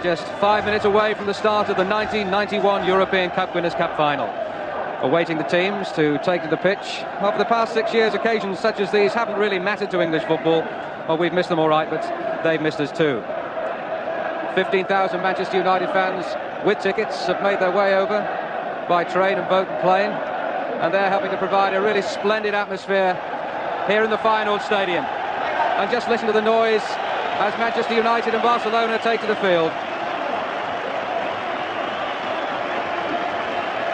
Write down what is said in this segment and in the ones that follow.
Just 5 minutes away from the start of the 1991 European Cup Winners' Cup final. Awaiting the teams to take to the pitch. Over the past 6 years, occasions such as these haven't really mattered to English football. Well, we've missed them all right, but they've missed us too. 15,000 Manchester United fans with tickets have made their way over by train and boat and plane, and they're helping to provide a really splendid atmosphere here in the Feyenoord Stadium. And just listen to the noise as Manchester United and Barcelona take to the field.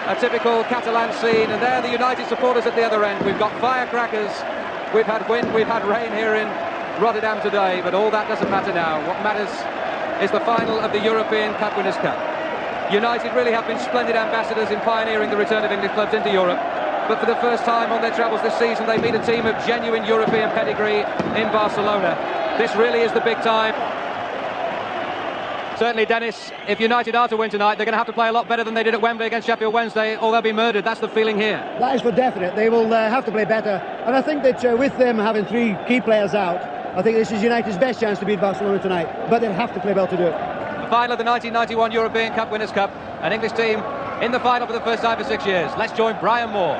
A typical Catalan scene, and there the United supporters at the other end. We've got firecrackers, we've had wind, we've had rain here in Rotterdam today, but all that doesn't matter now. What matters is the final of the European Cup Winners' Cup. United really have been splendid ambassadors in pioneering the return of English clubs into Europe, but for the first time on their travels this season they meet a team of genuine European pedigree in Barcelona. This really is the big time. Certainly, Dennis, if United are to win tonight, they're going to have to play a lot better than they did at Wembley against Sheffield Wednesday, or they'll be murdered. That's the feeling here. That is for definite. They will have to play better. And I think that with them having three key players out, I think this is United's best chance to beat Barcelona tonight. But they'll have to play well to do it. The final of the 1991 European Cup Winners' Cup. An English team in the final for the first time for 6 years. Let's join Brian Moore.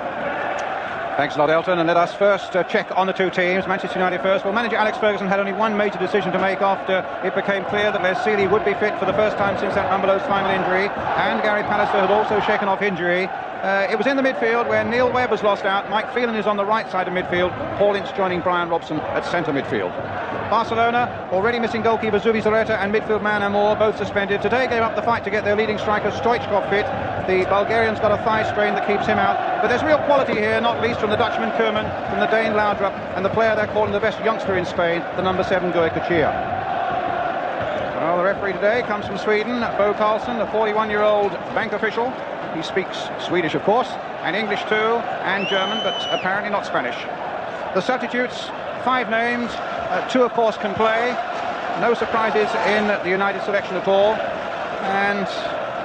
Thanks a lot, Elton, and let us first check on the two teams. Manchester United first. Well, manager Alex Ferguson had only one major decision to make after it became clear that Les Sealey would be fit for the first time since that Rumbelows final injury, and Gary Pallister had also shaken off injury. It was in the midfield where Neil Webb was lost out. Mike Phelan is on the right side of midfield. Paul Ince joining Brian Robson at centre midfield. Barcelona already missing goalkeeper Zubizarreta and midfield man Amor, both suspended. Today gave up the fight to get their leading striker Stoichkov fit. The Bulgarian's got a thigh strain that keeps him out. But there's real quality here, not least from the Dutchman Koeman, from the Dane Laudrup, and the player they're calling the best youngster in Spain, the number 7 Goe Kochia. Well, the referee today comes from Sweden, Bo Carlson, a 41-year-old bank official. He speaks Swedish, of course, and English too, and German, but apparently not Spanish. The substitutes, 5 names, 2 of course can play. No surprises in the United selection at all. And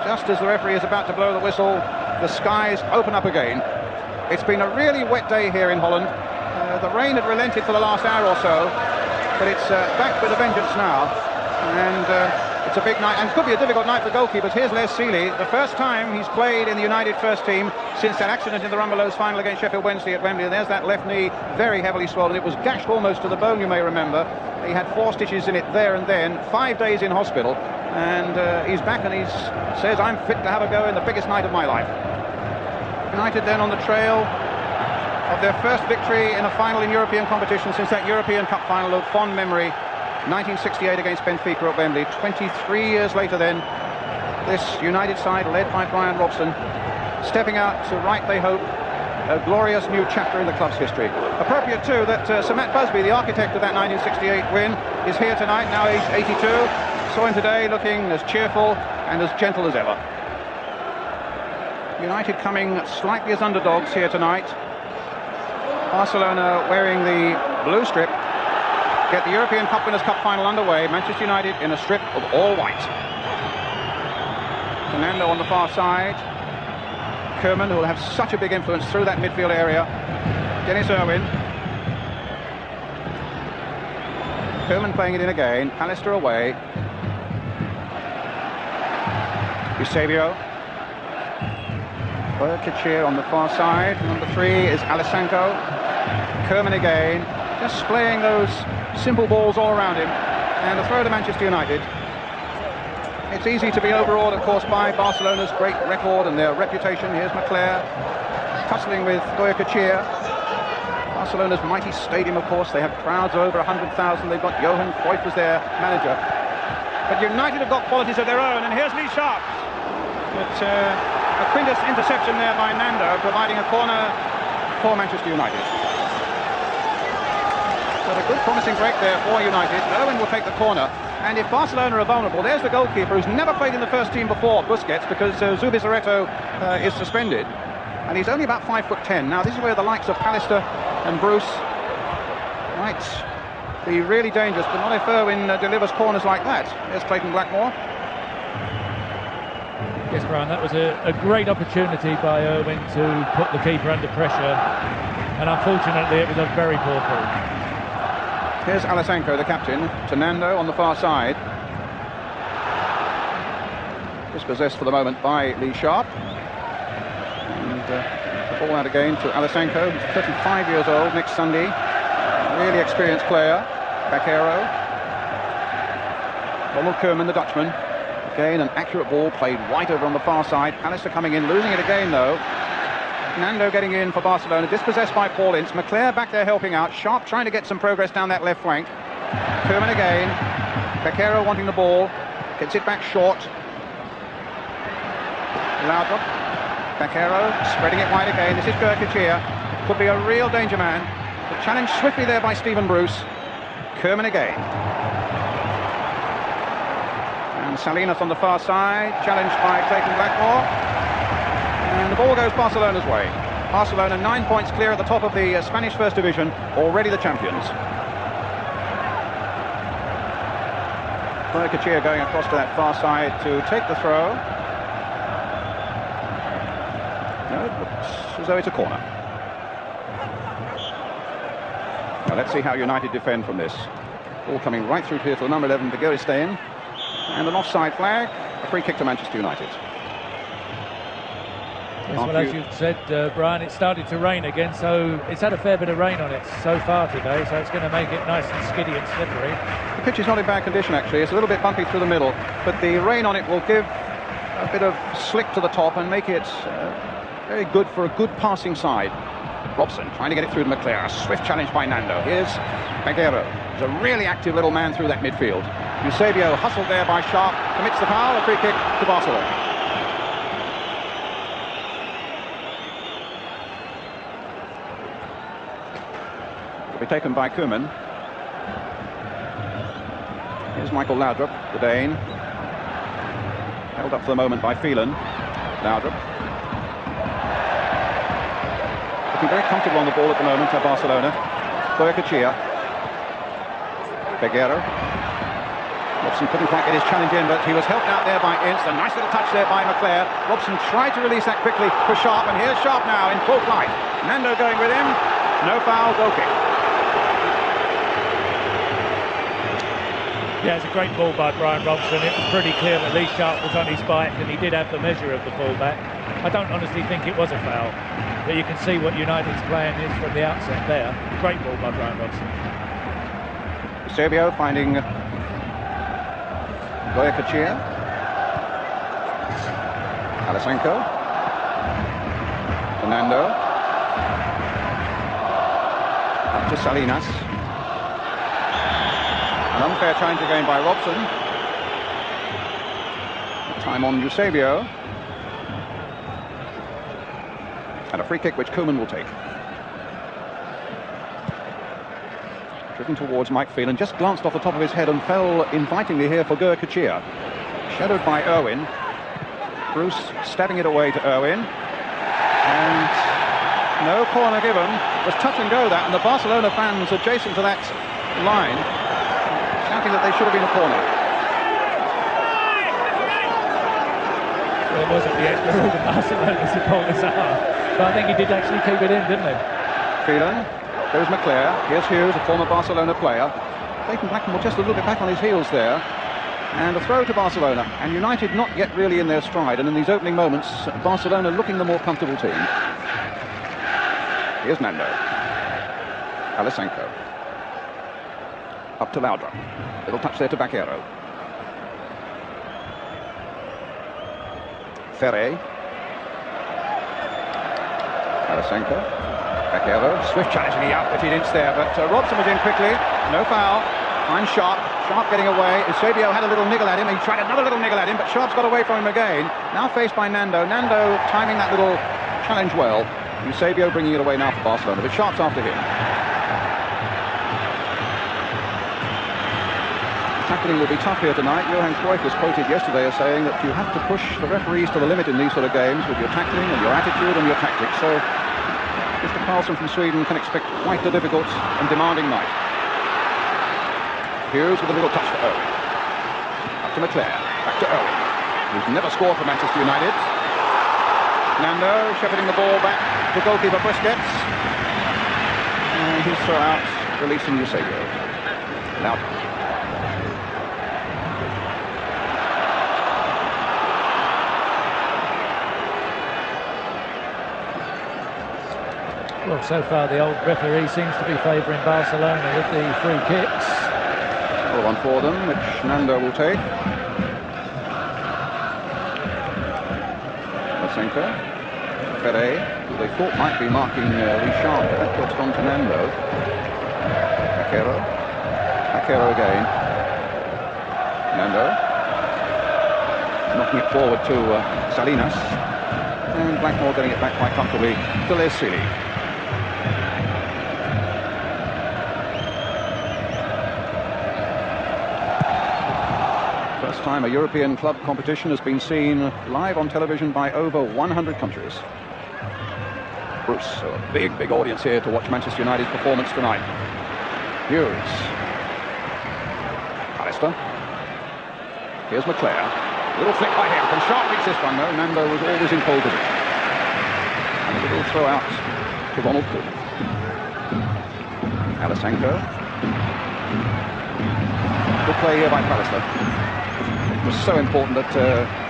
just as the referee is about to blow the whistle, the skies open up again. It's been a really wet day here in Holland. The rain had relented for the last hour or so, but it's back with a vengeance now. And it's a big night, and it could be a difficult night for goalkeepers. Here's Les Sealey, the first time he's played in the United first team since that accident in the Rumbelows final against Sheffield Wednesday at Wembley. And there's that left knee, very heavily swollen. It was gashed almost to the bone, you may remember. He had 4 stitches in it there and then, 5 days in hospital, and he's back, and he says, I'm fit to have a go in the biggest night of my life. United then on the trail of their first victory in a final in European competition since that European Cup final of fond memory, 1968 against Benfica at Wembley. 23 years later then, this United side led by Brian Robson, stepping out to write, they hope, a glorious new chapter in the club's history. Appropriate too that Sir Matt Busby, the architect of that 1968 win, is here tonight, now aged 82. Saw him today looking as cheerful and as gentle as ever. United coming slightly as underdogs here tonight. Barcelona wearing the blue strip get the European Cup Winners' Cup final underway. Manchester United in a strip of all white. Fernando on the far side. Koeman, who will have such a big influence through that midfield area. Dennis Irwin. Koeman playing it in again. Pallister away. Eusebio. Kochia on the far side. Number 3 is Alessanco. Koeman again. Just splaying those simple balls all around him, and a throw to Manchester United. It's easy to be overawed, of course, by Barcelona's great record and their reputation. Here's McClair tussling with Goe Kochia. Barcelona's mighty stadium, of course. They have crowds of over 100,000. They've got Johan Cruyff as their manager. But United have got qualities of their own, and here's Lee Sharp. But a quintus interception there by Nando, providing a corner for Manchester United. But a good promising break there for United. Owen will take the corner, and if Barcelona are vulnerable, there's the goalkeeper who's never played in the first team before, Busquets, because Zubizarreta is suspended, and he's only about 5'10". Now this is where the likes of Pallister and Bruce might be really dangerous, but not if Irwin delivers corners like that. There's Clayton Blackmore. Yes, Brian, that was a great opportunity by Irwin to put the keeper under pressure, and unfortunately it was a very poor call. Here's Alessanco, the captain, to Nando on the far side. Dispossessed for the moment by Lee Sharp. And the ball out again to Alessanco, who's 35 years old next Sunday. Really experienced player. Baquero. Ronald Koeman, the Dutchman. Again, an accurate ball played right over on the far side. Pallister coming in, losing it again though. Nando getting in for Barcelona, dispossessed by Paul Ince. McClare back there helping out. Sharp trying to get some progress down that left flank. Koeman again. Baquero wanting the ball. Gets it back short. Laudrup. Baquero spreading it wide again. This is Gurkachia. Could be a real danger man. The challenge swiftly there by Stephen Bruce. Koeman again. And Salinas on the far side. Challenged by Clayton Blackmore. And the ball goes Barcelona's way. Barcelona 9 points clear at the top of the Spanish First Division. Already the champions. Gurkachia going across to that far side to take the throw. No, it looks as though it's a corner. Now let's see how United defend from this. Ball coming right through here to the number 11, Vigoristein. And an offside flag, a free kick to Manchester United. Yes, well, as you've said, Brian, it started to rain again, so it's had a fair bit of rain on it so far today, so it's going to make it nice and skiddy and slippery. The pitch is not in bad condition, actually. It's a little bit bumpy through the middle, but the rain on it will give a bit of slick to the top and make it very good for a good passing side. Robson trying to get it through to McClare. A swift challenge by Nando. Here's Baguero. He's a really active little man through that midfield. Eusebio hustled there by Sharp. Commits the foul. A free kick to Barcelona. Will be taken by Koeman. Here's Michael Laudrup, the Dane. Held up for the moment by Phelan. Laudrup. Looking very comfortable on the ball at the moment at Barcelona. Gurkachia. Baguero. Robson couldn't quite get his challenge in, but he was helped out there by Ince. A nice little touch there by McClare. Robson tried to release that quickly for Sharp, and here's Sharp now in full flight. Nando going with him. No foul, goal kick. Yeah, it's a great ball by Brian Robson. It was pretty clear that Lee Sharp was on his bike, and he did have the measure of the fullback. I don't honestly think it was a foul, but you can see what United's plan is from the outset there. Great ball by Brian Robson. Eusebio finding Gurkachia. Alessanco. Fernando. Up to Salinas. An unfair challenge again by Robson. Time on Eusebio. And a free kick which Koeman will take. Driven towards Mike Phelan, just glanced off the top of his head and fell invitingly here for Gurkachia. Shadowed by Irwin. Bruce stabbing it away to Irwin. And no corner given. It was touch and go that, and the Barcelona fans adjacent to that line shouting that they should have been a corner. Well, it wasn't the extra rule of Barcelona supporters are, but I think he did actually keep it in, didn't he? Phelan. There's McClare. Here's Hughes, a former Barcelona player. Clayton Blackmore just a little bit back on his heels there. And a throw to Barcelona. And United not yet really in their stride. And in these opening moments, Barcelona looking the more comfortable team. Here's Nando. Alessanco. Up to Laudrup. Little touch there to Baquero. Ferre. Alessanco. Baquero. Swift challenge and he outwitted Ince there, but Robson was in quickly. No foul. Finds Sharp. Sharp getting away. Eusebio had a little niggle at him. He tried another little niggle at him, but Sharp's got away from him again. Now faced by Nando. Nando timing that little challenge well. Eusebio bringing it away now for Barcelona, but Sharp's after him. Tackling will be tough here tonight. Johan Cruyff was quoted yesterday as saying that you have to push the referees to the limit in these sort of games with your tackling and your attitude and your tactics. So Mr. Karlsson from Sweden can expect quite a difficult and demanding night. Hughes with a little touch for Owen. Up to McClare. Back to Owen, who's never scored for Manchester United. Nando shepherding the ball back to goalkeeper Busquets. And he's thrown out, releasing Eusebio. Now Well, so far the old referee seems to be favouring Barcelona with the free kicks. Another one for them, which Nando will take. Masenko, Ferre, who they thought might be marking Lee Sharp, but that gets gone to Nando. Akero again. Nando. Knocking it forward to Salinas. And Blackmore getting it back quite comfortably to Les Sealy. First time a European club competition has been seen live on television by over 100 countries. Bruce, so a big audience here to watch Manchester United's performance tonight. Hughes. Alistair. Here's McClare. Little flick by him. Can Sharp reach this one? No, Nando was always in pole position. And a little throw out to Ronald Koeman. Alasanko. Good play here by Pallister. It was so important that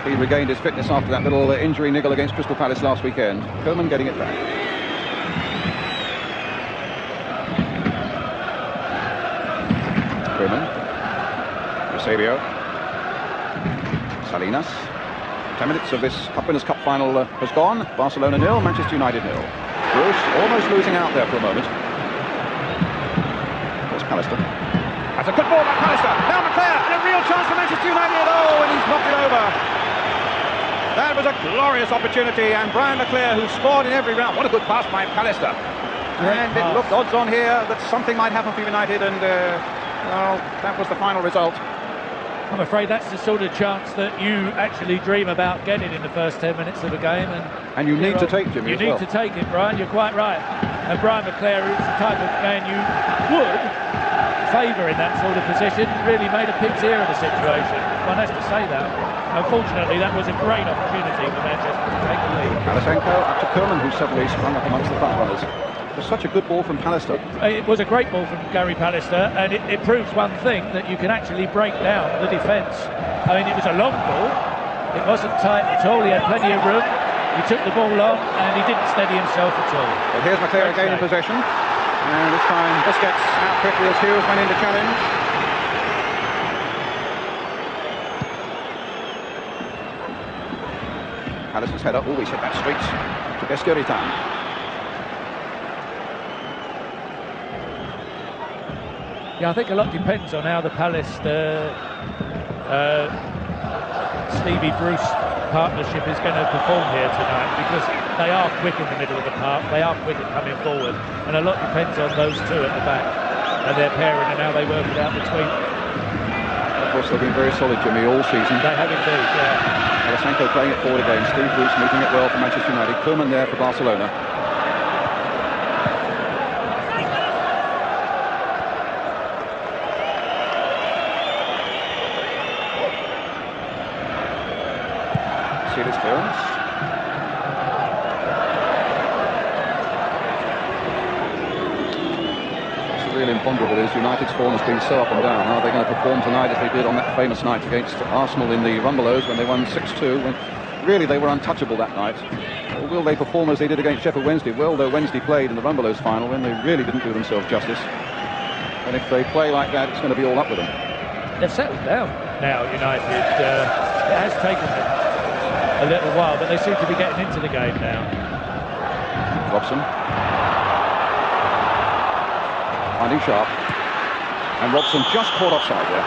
he regained his fitness after that little injury niggle against Crystal Palace last weekend. Koeman getting it back. Koeman. Eusebio. Salinas. 10 minutes of this Cup Winners' Cup final has gone. Barcelona 0, Manchester United 0. Bruce almost losing out there for a moment. There's Pallister. That's a good ball by Pallister. Now McClare, and a real chance for Manchester United. Oh, and he's knocked it over. That was a glorious opportunity, and Brian Leclerc, who scored in every round. What a good pass by Pallister. And it looked odds on here that something might happen for United, and well, that was the final result. I'm afraid that's the sort of chance that you actually dream about getting in the first 10 minutes of a game. And you need to take, Jimmy, You need to take it, Brian. You're quite right. And Brian McClare is the type of man you would favour in that sort of position. Really made a pig's ear of the situation. One has to say that. Unfortunately, that was a great opportunity for Manchester to take the lead. Alasanko up to Koeman, who suddenly sprung up amongst the front runners. It was such a good ball from Pallister. It was a great ball from Gary Pallister, and it proves one thing, that you can actually break down the defence. I mean, it was a long ball. It wasn't tight at all. He had plenty of room. He took the ball on, and he didn't steady himself at all. Well, here's McClare again in possession. And this time, Busquets out quickly as Hughes went in to challenge. Pallister's header always hit that straight to Esqueritan. Yeah, I think a lot depends on how the Palace Stevie Bruce partnership is going to perform here tonight, because they are quick in the middle of the park, they are quick at coming forward, and a lot depends on those two at the back and their pairing and how they work it out between. Of course, they've been very solid, Jimmy, all season. They have indeed, yeah. Alasanko playing it forward again. Steve Bruce meeting it well for Manchester United. Koeman there for Barcelona. See this clearance. It's a real imponderable is United's form has been so up and down. How are they going to perform tonight as they did on that famous night against Arsenal in the Rumbelows when they won 6-2? When really they were untouchable that night. Or will they perform as they did against Sheffield Wednesday? Well, though Wednesday played in the Rumbelows final when they really didn't do themselves justice. And if they play like that, it's going to be all up with them. They've settled down now, United. It has taken them a little while, but they seem to be getting into the game now. Robson finding Sharp, and Robson just caught offside there.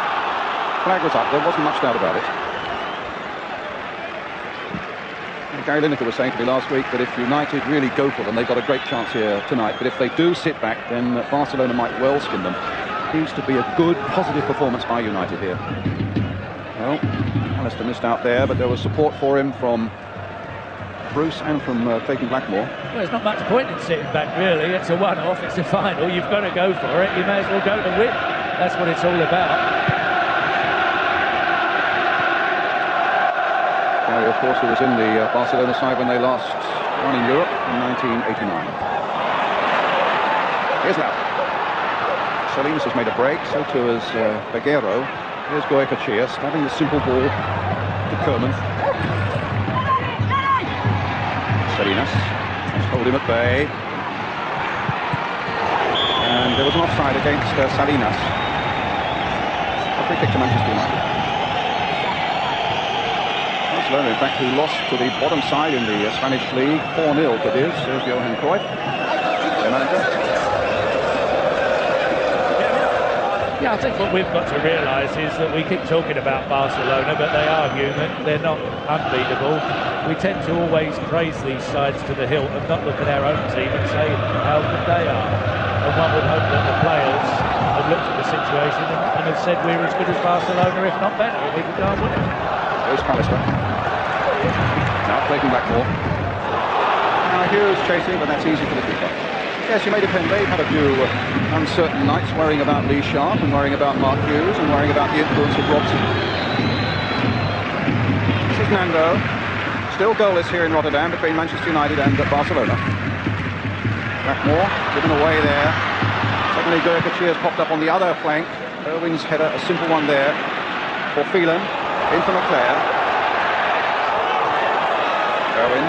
Flag was up, there wasn't much doubt about it. And Gary Lineker was saying to me last week that if United really go for them, they've got a great chance here tonight, but if they do sit back, then Barcelona might well skin them. Seems to be a good, positive performance by United here. Well, Alistair missed out there, but there was support for him from Bruce and from Clayton Blackmore. Well, there's not much point in sitting back, really. It's a one-off, it's a final. You've got to go for it. You may as well go to win. That's what it's all about. Gary, of course, who was in the Barcelona side when they last won in Europe in 1989. Here's now. Salinas has made a break, so too has Beguero. Here's Goycochea, stabbing the simple ball to Koeman. Salinas, let's hold him at bay. there was an offside against Salinas. A free kick to Manchester United. Barcelona, in fact, who lost to the bottom side in the Spanish league, 4-0 to his, Johan Cruyff, their manager. Yeah, I think what we've got to realise is that we keep talking about Barcelona, but they are human. They're not unbeatable. We tend to always praise these sides to the hilt and not look at our own team and say how good they are. And one would hope that the players have looked at the situation and have said we're as good as Barcelona, if not better, and we could go and win it. There's Pallister. Now Clayton Blackmore. Now Hughes chasing, but that's easy for the keeper. Yes, you may depend. They've had a few uncertain nights, worrying about Lee Sharp and worrying about Mark Hughes and worrying about the influence of Robson. This is Nando. Still goalless here in Rotterdam between Manchester United and Barcelona. Blackmore given away there. Suddenly Gurkacci has popped up on the other flank. Irwin's header, a simple one there for Phelan. In for McClair. Irwin.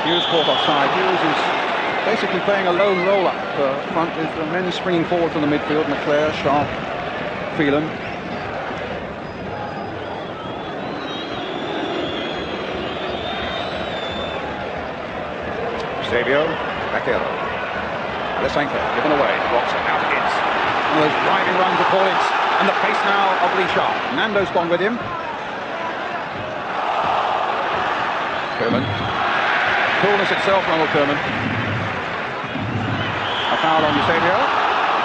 Hughes caught offside. Hughes is basically playing a lone roll-up front with the men springing forward from the midfield. McClair, Sharp, Phelan. Eusebio, Vaquero. Alessanco, given away. Robson out against. One of those driving runs of Paulitz. And the pace now of Lee Sharp. Nando's gone with him. Kerman. Coolness itself, Ronald Kerman. A foul on Eusebio.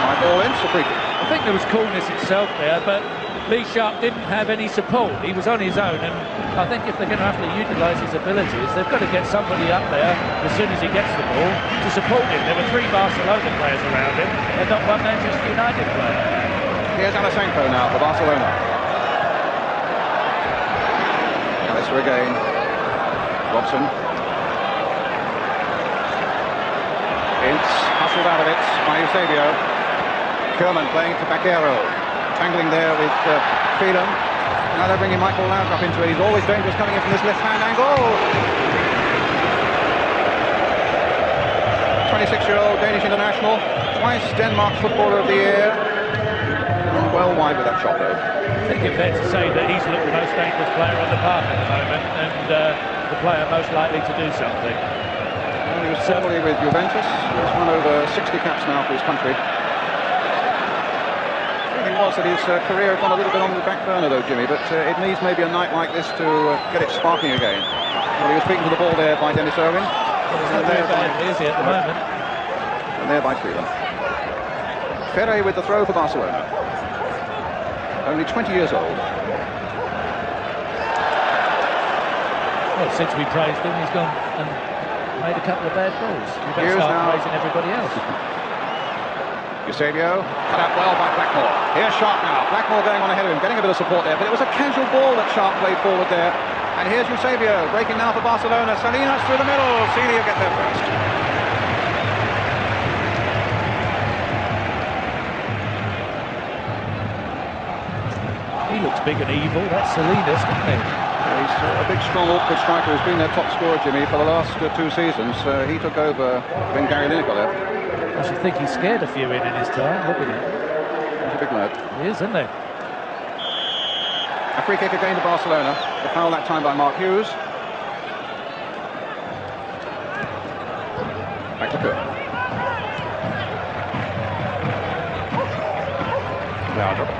My ball in, so free kick. I think there was coolness itself there, but Lee Sharp didn't have any support. He was on his own, and I think if they're going to have to utilise his abilities, they've got to get somebody up there as soon as he gets the ball to support him. There were 3 Barcelona players around him, and not one Manchester United player. Here's Alessanco now for Barcelona. Alistair again. Robson. Ince hustled out of it by Eusebio. Kerman playing to Vaquero. Tangling there with Phelan. Now they're bringing Michael Laudrup into it. He's always dangerous coming in from this left-hand angle. 26-year-old Danish international. Twice Denmark's Footballer of the Year. Well wide with that shot, though. I think it's fair to say that he's the most dangerous player on the park at the moment, and the player most likely to do something. Well, he was certainly with Juventus. He's won over 60 caps now for his country. The thing was that his career had gone a little bit on the back burner, though, Jimmy, but it needs maybe a night like this to get it sparking again. Well, he was speaking to the ball there by Dennis Irwin. He's not very bad, is he, at the moment? And there by Phelan. Ferre with the throw for Barcelona. Only 20 years old. Well, since we praised him, he's gone and made a couple of bad balls. You better start praising everybody else. Eusebio, cut out well by Blackmore. Here's Sharp now. Blackmore going on ahead of him, getting a bit of support there, but it was a casual ball that Sharp played forward there. And here's Eusebio, breaking now for Barcelona. Salinas through the middle. Celia get there first. He looks big and evil. That's Salinas, doesn't he? He's a big, strong, awkward striker who's been their top scorer, Jimmy, for the last 2 seasons. He took over when Gary Lineker left. I should think he scared a few in his time, wouldn't he? He's a big lad. He is, isn't he? A free kick again to Barcelona. The foul that time by Mark Hughes. Back to Kerr. Laudrup.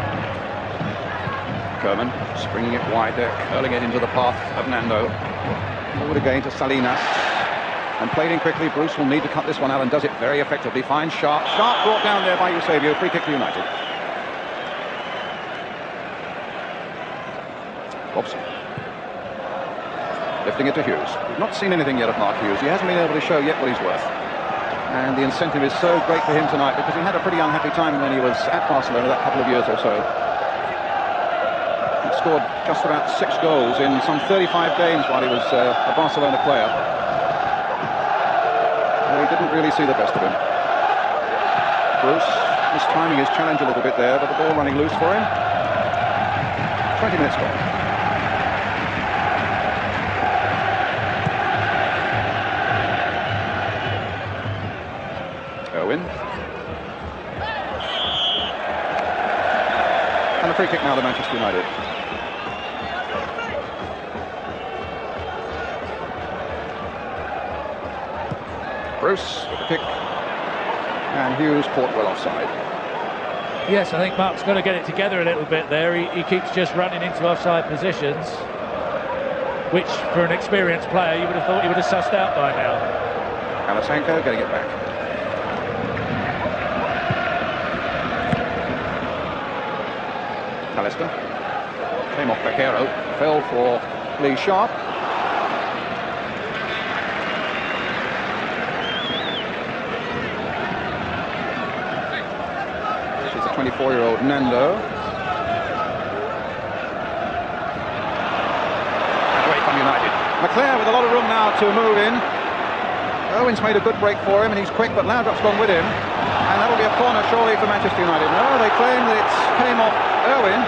Kerman springing it wide there, curling it into the path of Nando. Forward again to Salinas. And played in quickly. Bruce will need to cut this one out and does it very effectively. Finds Sharp. Sharp brought down there by Eusebio. Free kick to United. Robson. Lifting it to Hughes. We've not seen anything yet of Mark Hughes. He hasn't been able to show yet what he's worth. And the incentive is so great for him tonight because he had a pretty unhappy time when he was at Barcelona that couple of years or so. He scored just about 6 goals in some 35 games while he was a Barcelona player. And we didn't really see the best of him. Bruce mistiming his challenge a little bit there, but the ball running loose for him. 20 minutes gone. free kick now to Manchester United. Bruce with the kick, and Hughes caught well offside. Yes, I think Mark's got to get it together a little bit there. He keeps just running into offside positions, which for an experienced player you would have thought he would have sussed out by now. Alasenko getting it back. Pallister came off Bakero, fell for Lee Sharp. This is a 24-year-old Nando. Great from United. McClare with a lot of room now to move in. Owen's made a good break for him, and he's quick, but Laudrup's gone with him. And that'll be a corner, surely, for Manchester United. No, they claim that it came off Owen.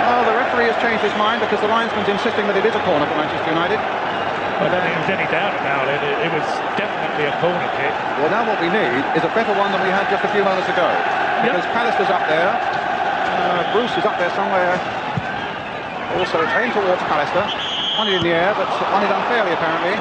Oh, the referee has changed his mind because the linesman's insisting that it is a corner for Manchester United. I don't think there's any doubt about it. It was definitely a corner kick. Well, now what we need is a better one than we had just a few moments ago. Because Pallister's up there. Bruce is up there somewhere. Also, it's aimed towards Pallister. Won it in the air, but won it unfairly, apparently.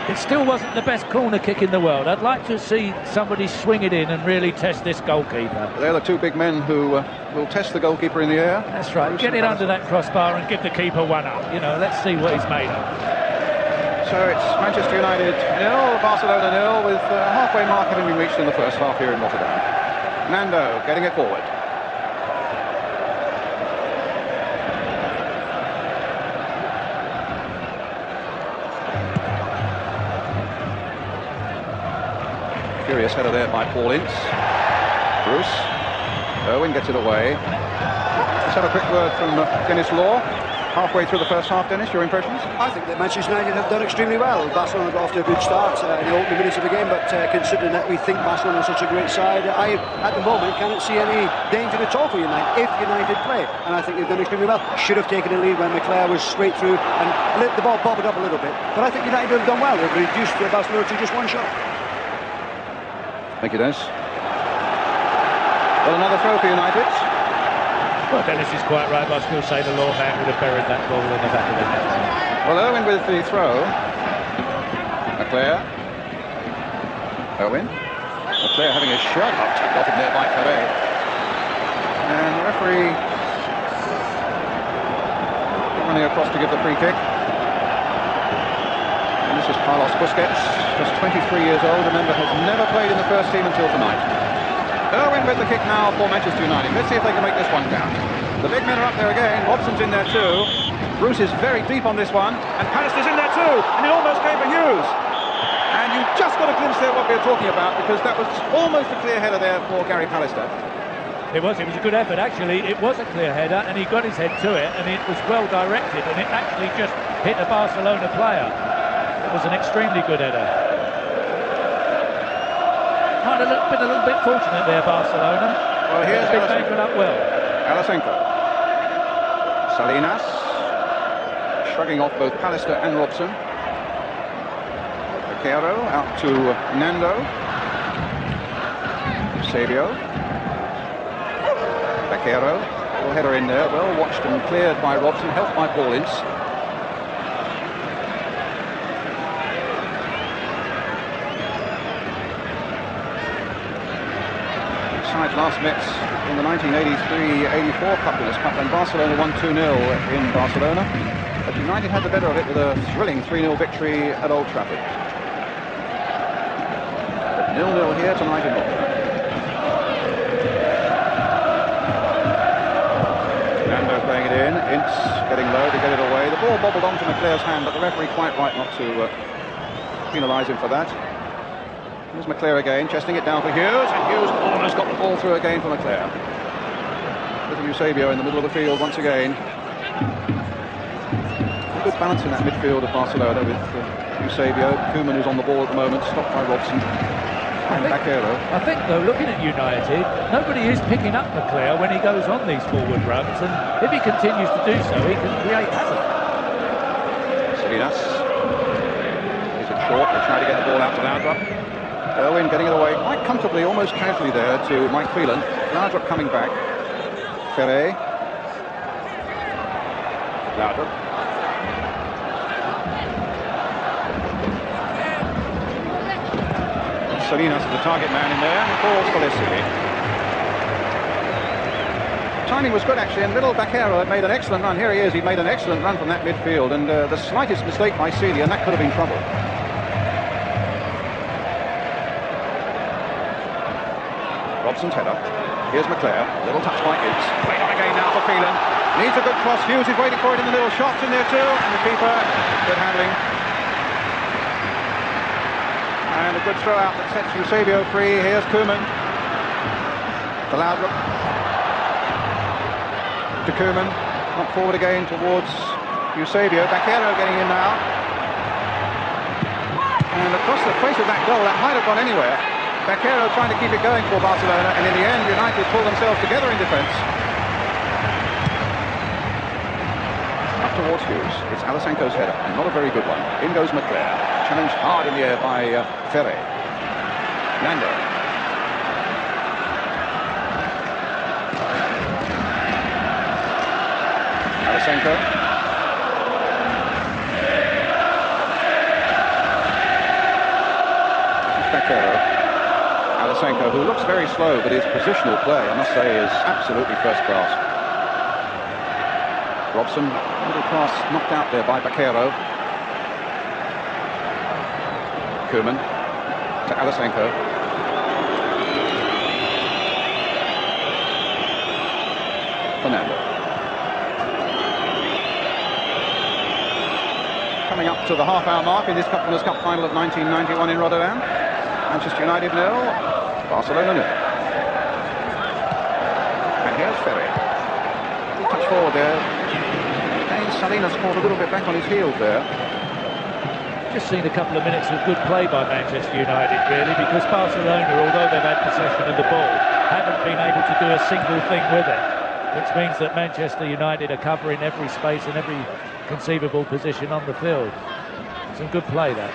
It still wasn't the best corner kick in the world. I'd like to see somebody swing it in and really test this goalkeeper. They're the two big men who will test the goalkeeper in the air. That's right. Get it under that crossbar and give the keeper one up. You know, let's see what he's made of. So it's Manchester United 0, Barcelona 0, with halfway mark having been reached in the first half here in Rotterdam. Nando getting it forward. Curious header there by Paul Ince. Bruce. Owen gets it away. Let's have a quick word from Dennis Law. Halfway through the first half, Dennis, your impressions? I think that Manchester United have done extremely well. Barcelona got off to a good start in the opening minutes of the game, but considering that we think Barcelona is such a great side, I, at the moment, cannot see any danger at all for United if United play. And I think they've done extremely well. Should have taken a lead when McClare was straight through and let the ball bobbled up a little bit. But I think United have done well. They've reduced Barcelona to just one shot. Thank you, Dennis. Well, another throw for United. Well, Dennis is quite right, but I still say the law man would have buried that ball in the back of the net. Well, Owen with the throw. McClare. Owen. McClare having a shot tapped off in there by Ferre. And the referee running across to give the free kick. And this is Carlos Busquets, just 23 years old, remember, has never played in the first team until tonight. Owen with the kick now for Manchester United. Let's see if they can make this one count. The big men are up there again. Robson's in there too. Bruce is very deep on this one. And Pallister's in there too. And it almost came for Hughes. And you just got a glimpse there what we're talking about, because that was almost a clear header there for Gary Pallister. It was a good effort, actually. It was a clear header, and he got his head to it, and it was well directed, and it actually just hit a Barcelona player. It was an extremely good header. Might have been a little bit fortunate there, Barcelona. Well, here's big man got up well. Alasenko. Salinas. Shrugging off both Pallister and Robson. Bakero out to Nando. Sabio. Bakero. Little header in there. Well watched and cleared by Robson. Helped by Paul Ince. Last met in the 1983-84 Cup Winners' Cup, and Barcelona won 2-0 in Barcelona. But United had the better of it with a thrilling 3-0 victory at Old Trafford. But 0-0 here tonight in Rotterdam. Nando playing it in, Ince getting low to get it away. The ball bobbled onto McClare's hand, but the referee quite right not to penalise him for that. Here's McClare again, chesting it down for Hughes, and Hughes almost got the ball through again for McClare. Little Eusebio in the middle of the field once again. A good balance in that midfield of Barcelona with Eusebio, Koeman who's on the ball at the moment, stopped by Robson. And Bakero. I think, though, looking at United, nobody is picking up McClare when he goes on these forward runs, and if he continues to do so, he can create havoc. Salinas. Is it short? They try to get the ball out to Laudrup. Owen getting it away quite comfortably, almost casually there to Mike Phelan. Laudrup coming back. Ferre. Laudrup. Salinas is the target man in there, and falls for Leslie. Timing was good actually, and little Baquero had made an excellent run. Here he is, he'd made an excellent run from that midfield, and the slightest mistake by Sealy, and that could have been trouble. Robson's header. Here's McClare, little touch by Ince. Played on again now for Phelan. Needs a good cross. Hughes is waiting for it in the middle. Shots in there too, and the keeper, good handling. And a good throw out that sets Eusebio free. Here's Koeman. To Laudrup. To Koeman. Not forward again towards Eusebio. Baquero getting in now. And across the face of that goal, that might have gone anywhere. Baquero trying to keep it going for Barcelona, and in the end United pull themselves together in defence. Up towards Hughes. It's Alessanco's header, and not a very good one. In goes McClare. Challenged hard in the air by Ferre. Nando. Alessanco. Baquero. Alessanco, who looks very slow, but his positional play, I must say, is absolutely first class. Robson, little pass knocked out there by Baquero. Koeman to Alessanco. Fernando. Coming up to the half-hour mark in this Winners' Cup final of 1991 in Rotterdam. Manchester United 0, Barcelona 0. And here's Ferre. Touch forward there. And Salinas caught a little bit back on his heels there. Just seen a couple of minutes of good play by Manchester United, really, because Barcelona, although they've had possession of the ball, haven't been able to do a single thing with it, which means that Manchester United are covering every space and every conceivable position on the field. Some good play there.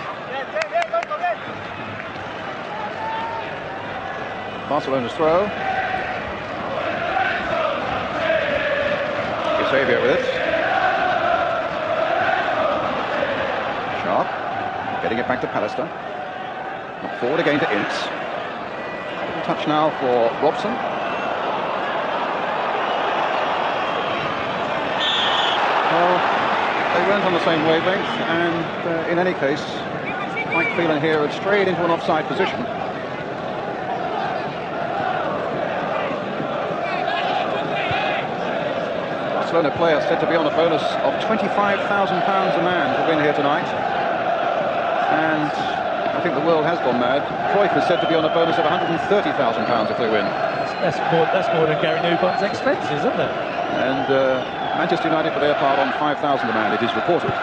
Barcelona's throw. Eusebio with it. Sharp. Getting it back to Pallister. Not forward again to Ince. Little touch now for Robson. Well, they weren't on the same wavelength, and in any case, Mike Phelan here had strayed into an offside position. Barcelona player said to be on a bonus of £25,000 a man to win here tonight. And I think the world has gone mad. Cruyff is said to be on a bonus of £130,000 if they win. That's more than Gary Newbon's expenses, isn't it? And Manchester United, for their part, on 5,000 a man, it is reported.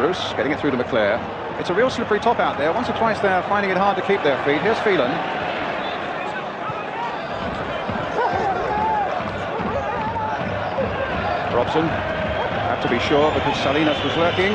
Bruce getting it through to McClare. It's a real slippery top out there. Once or twice they're finding it hard to keep their feet. Here's Phelan. Robson, have to be sure because Salinas was lurking.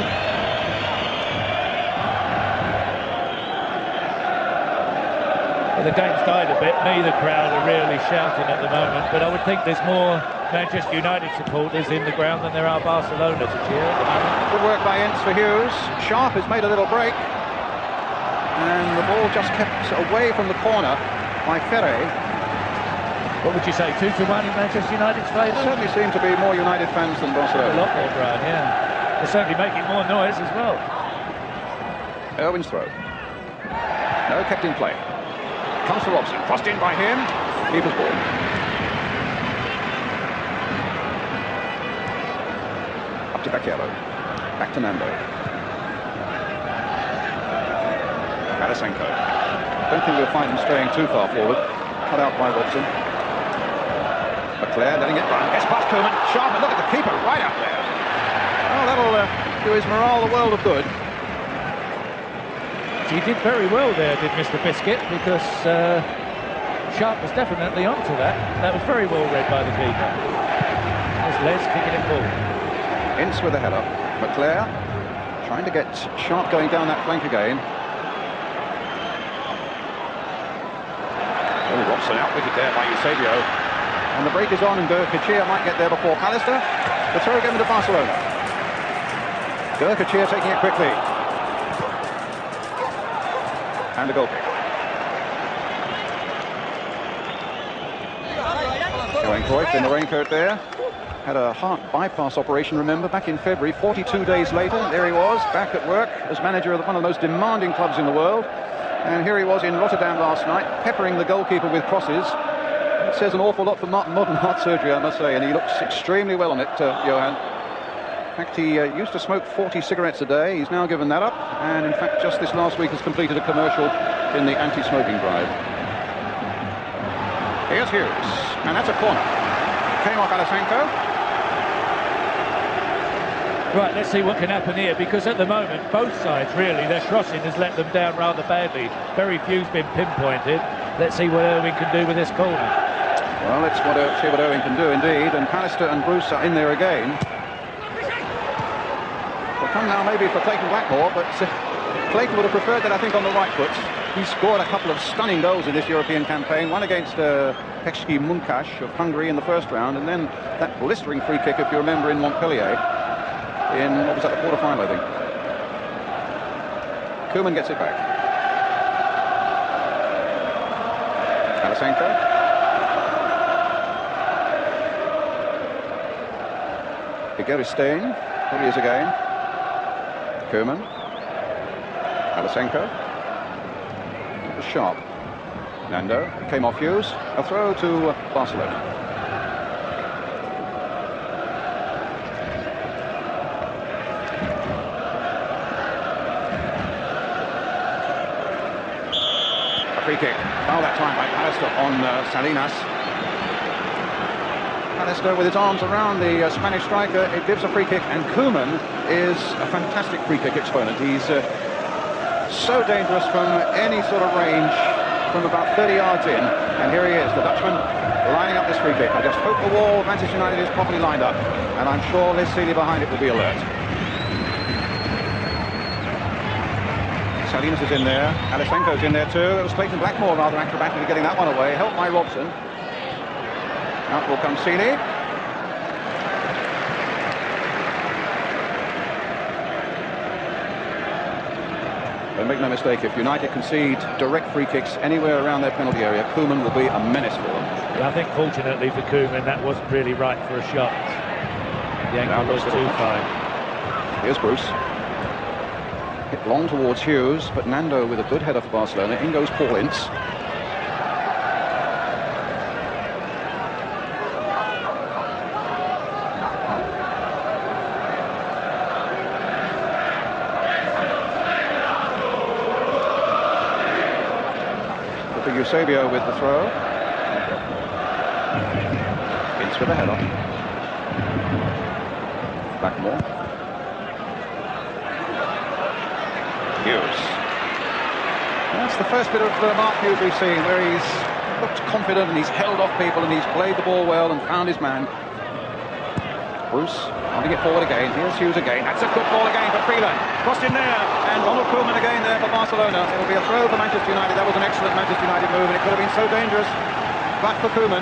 Well, the game's died a bit. Neither crowd are really shouting at the moment, but I would think there's more Manchester United supporters in the ground than there are Barcelona to cheer at the moment. Good work by Ince for Hughes. Sharp has made a little break, and the ball just kept away from the corner by Ferre. What would you say, 2-1 in Manchester United's favour? There certainly seem to be more United fans than Barcelona. A lot more, Brian, yeah. They're certainly making more noise as well. Irwin's throw. No, kept in play. Comes to Robson, crossed in by him. Keeper's ball. Up to Baquero. Back to Nando. Alessanco. Don't think we'll find him straying too far forward. Cut out by Robson. McClare letting it run. Gets past Koeman. Sharp, and look at the keeper right up there. Oh, that'll do his morale the world of good. He did very well there, did Mr. Biscuit, because Sharp was definitely onto that. That was very well read by the keeper. There's Les kicking it forward. Ince with the header. McClare trying to get Sharp going down that flank again. Oh, Robson outwitted there by Eusebio. And the break is on, and Kachia might get there before Pallister. The throw again to Barcelona. Kachia taking it quickly. And a goal kick. Johan Cruyff in the raincoat there. Had a heart bypass operation, remember, back in February. 42 days later, there he was, back at work as manager of one of the most demanding clubs in the world. And here he was in Rotterdam last night, peppering the goalkeeper with crosses. It says an awful lot for modern heart surgery, I must say, and he looks extremely well on it, Johan. In fact, he used to smoke 40 cigarettes a day. He's now given that up, and in fact, just this last week has completed a commercial in the anti-smoking drive. Here's Hughes, and that's a corner. Came off Alessanco. Right, let's see what can happen here, because at the moment, both sides, really, their crossing has let them down rather badly. Very few's been pinpointed. Let's see what Irwin can do with this corner. Well, let's see what Irwin can do, indeed. And Pallister and Bruce are in there again. Will come now maybe for Clayton Blackmore, but Clayton would have preferred that, I think, on the right foot. He scored a couple of stunning goals in this European campaign. One against Pecski Munkash of Hungary in the first round, and then that blistering free kick, if you remember, in Montpellier. In, what was that, the quarter-final, I think. Koeman gets it back. Alessanco. Igerstein. Here he is again. Koeman. Alessanco. It was sharp. Nando. Came off Hughes. A throw to Barcelona. Free kick. Foul that time by Pallister on Salinas. Pallister with his arms around the Spanish striker. It gives a free kick, and Koeman is a fantastic free kick exponent. He's so dangerous from any sort of range from about 30 yards in. And here he is, the Dutchman, lining up this free kick. I just hope the wall of Manchester United is properly lined up, and I'm sure Liz Seeley behind it will be alert. Salinas is in there, Alessanco's in there too. It was Clayton Blackmore rather acrobatically getting that one away, helped by Robson. Out will come Seeley. But make no mistake, if United concede direct free kicks anywhere around their penalty area, Koeman will be a menace for them. Yeah, I think fortunately for Koeman, that wasn't really right for a shot. The angle was too fine. Here's Bruce. Hit long towards Hughes, but Nando with a good header for Barcelona. In goes Paul Ince. But Eusebio with the throw. Ince with a header. Blackmore. Hughes. That's the first bit of Mark Hughes we've seen, where he's looked confident and he's held off people and he's played the ball well and found his man. Bruce holding it forward again. Here's Hughes again. That's a good ball again for Freeland. Crossed in there, and Ronald Koeman again there for Barcelona. It'll be a throw for Manchester United. That was an excellent Manchester United move, and it could have been so dangerous. Back for Koeman.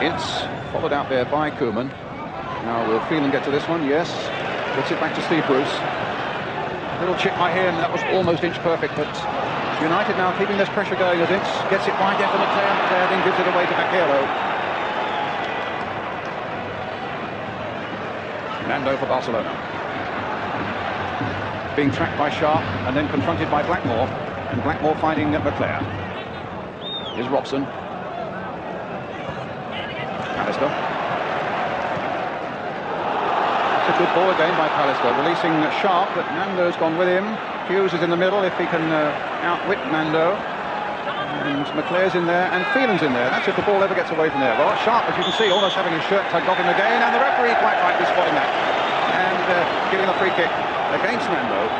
Ince followed out there by Koeman. Now will Freeland get to this one? Yes. Gets it back to Steve Bruce. Little chip by him, that was almost inch perfect, but United now keeping this pressure going as Ince gets it wide there for McClair. McClair then gives it away to Baquero. Nando for Barcelona. Being tracked by Sharp and then confronted by Blackmore, and Blackmore finding McClair. Here's Robson. Pallister. It's a good ball again by Pallister, releasing Sharp, but Nando's gone with him. Hughes is in the middle if he can outwit Nando. And McClair's in there, and Phelan's in there. That's if the ball ever gets away from there. Well, Sharp, as you can see, almost having his shirt tugged off him again, and the referee quite rightly spotting that. And giving a free kick against Nando.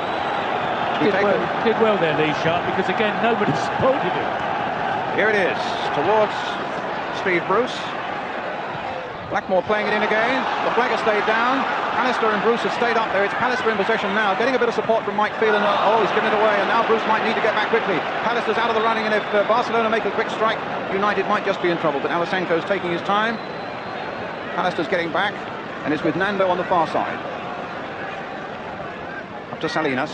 Did well there, Lee Sharp, because again, nobody supported him. Here it is, towards Steve Bruce. Blackmore playing it in again. The flag has stayed down. Pallister and Bruce have stayed up there. It's Pallister in possession now, getting a bit of support from Mike Phelan. Oh, he's given it away, and now Bruce might need to get back quickly. Pallister's out of the running, and if Barcelona make a quick strike, United might just be in trouble. But Alessanco's taking his time. Pallister's getting back, and it's with Nando on the far side. Up to Salinas.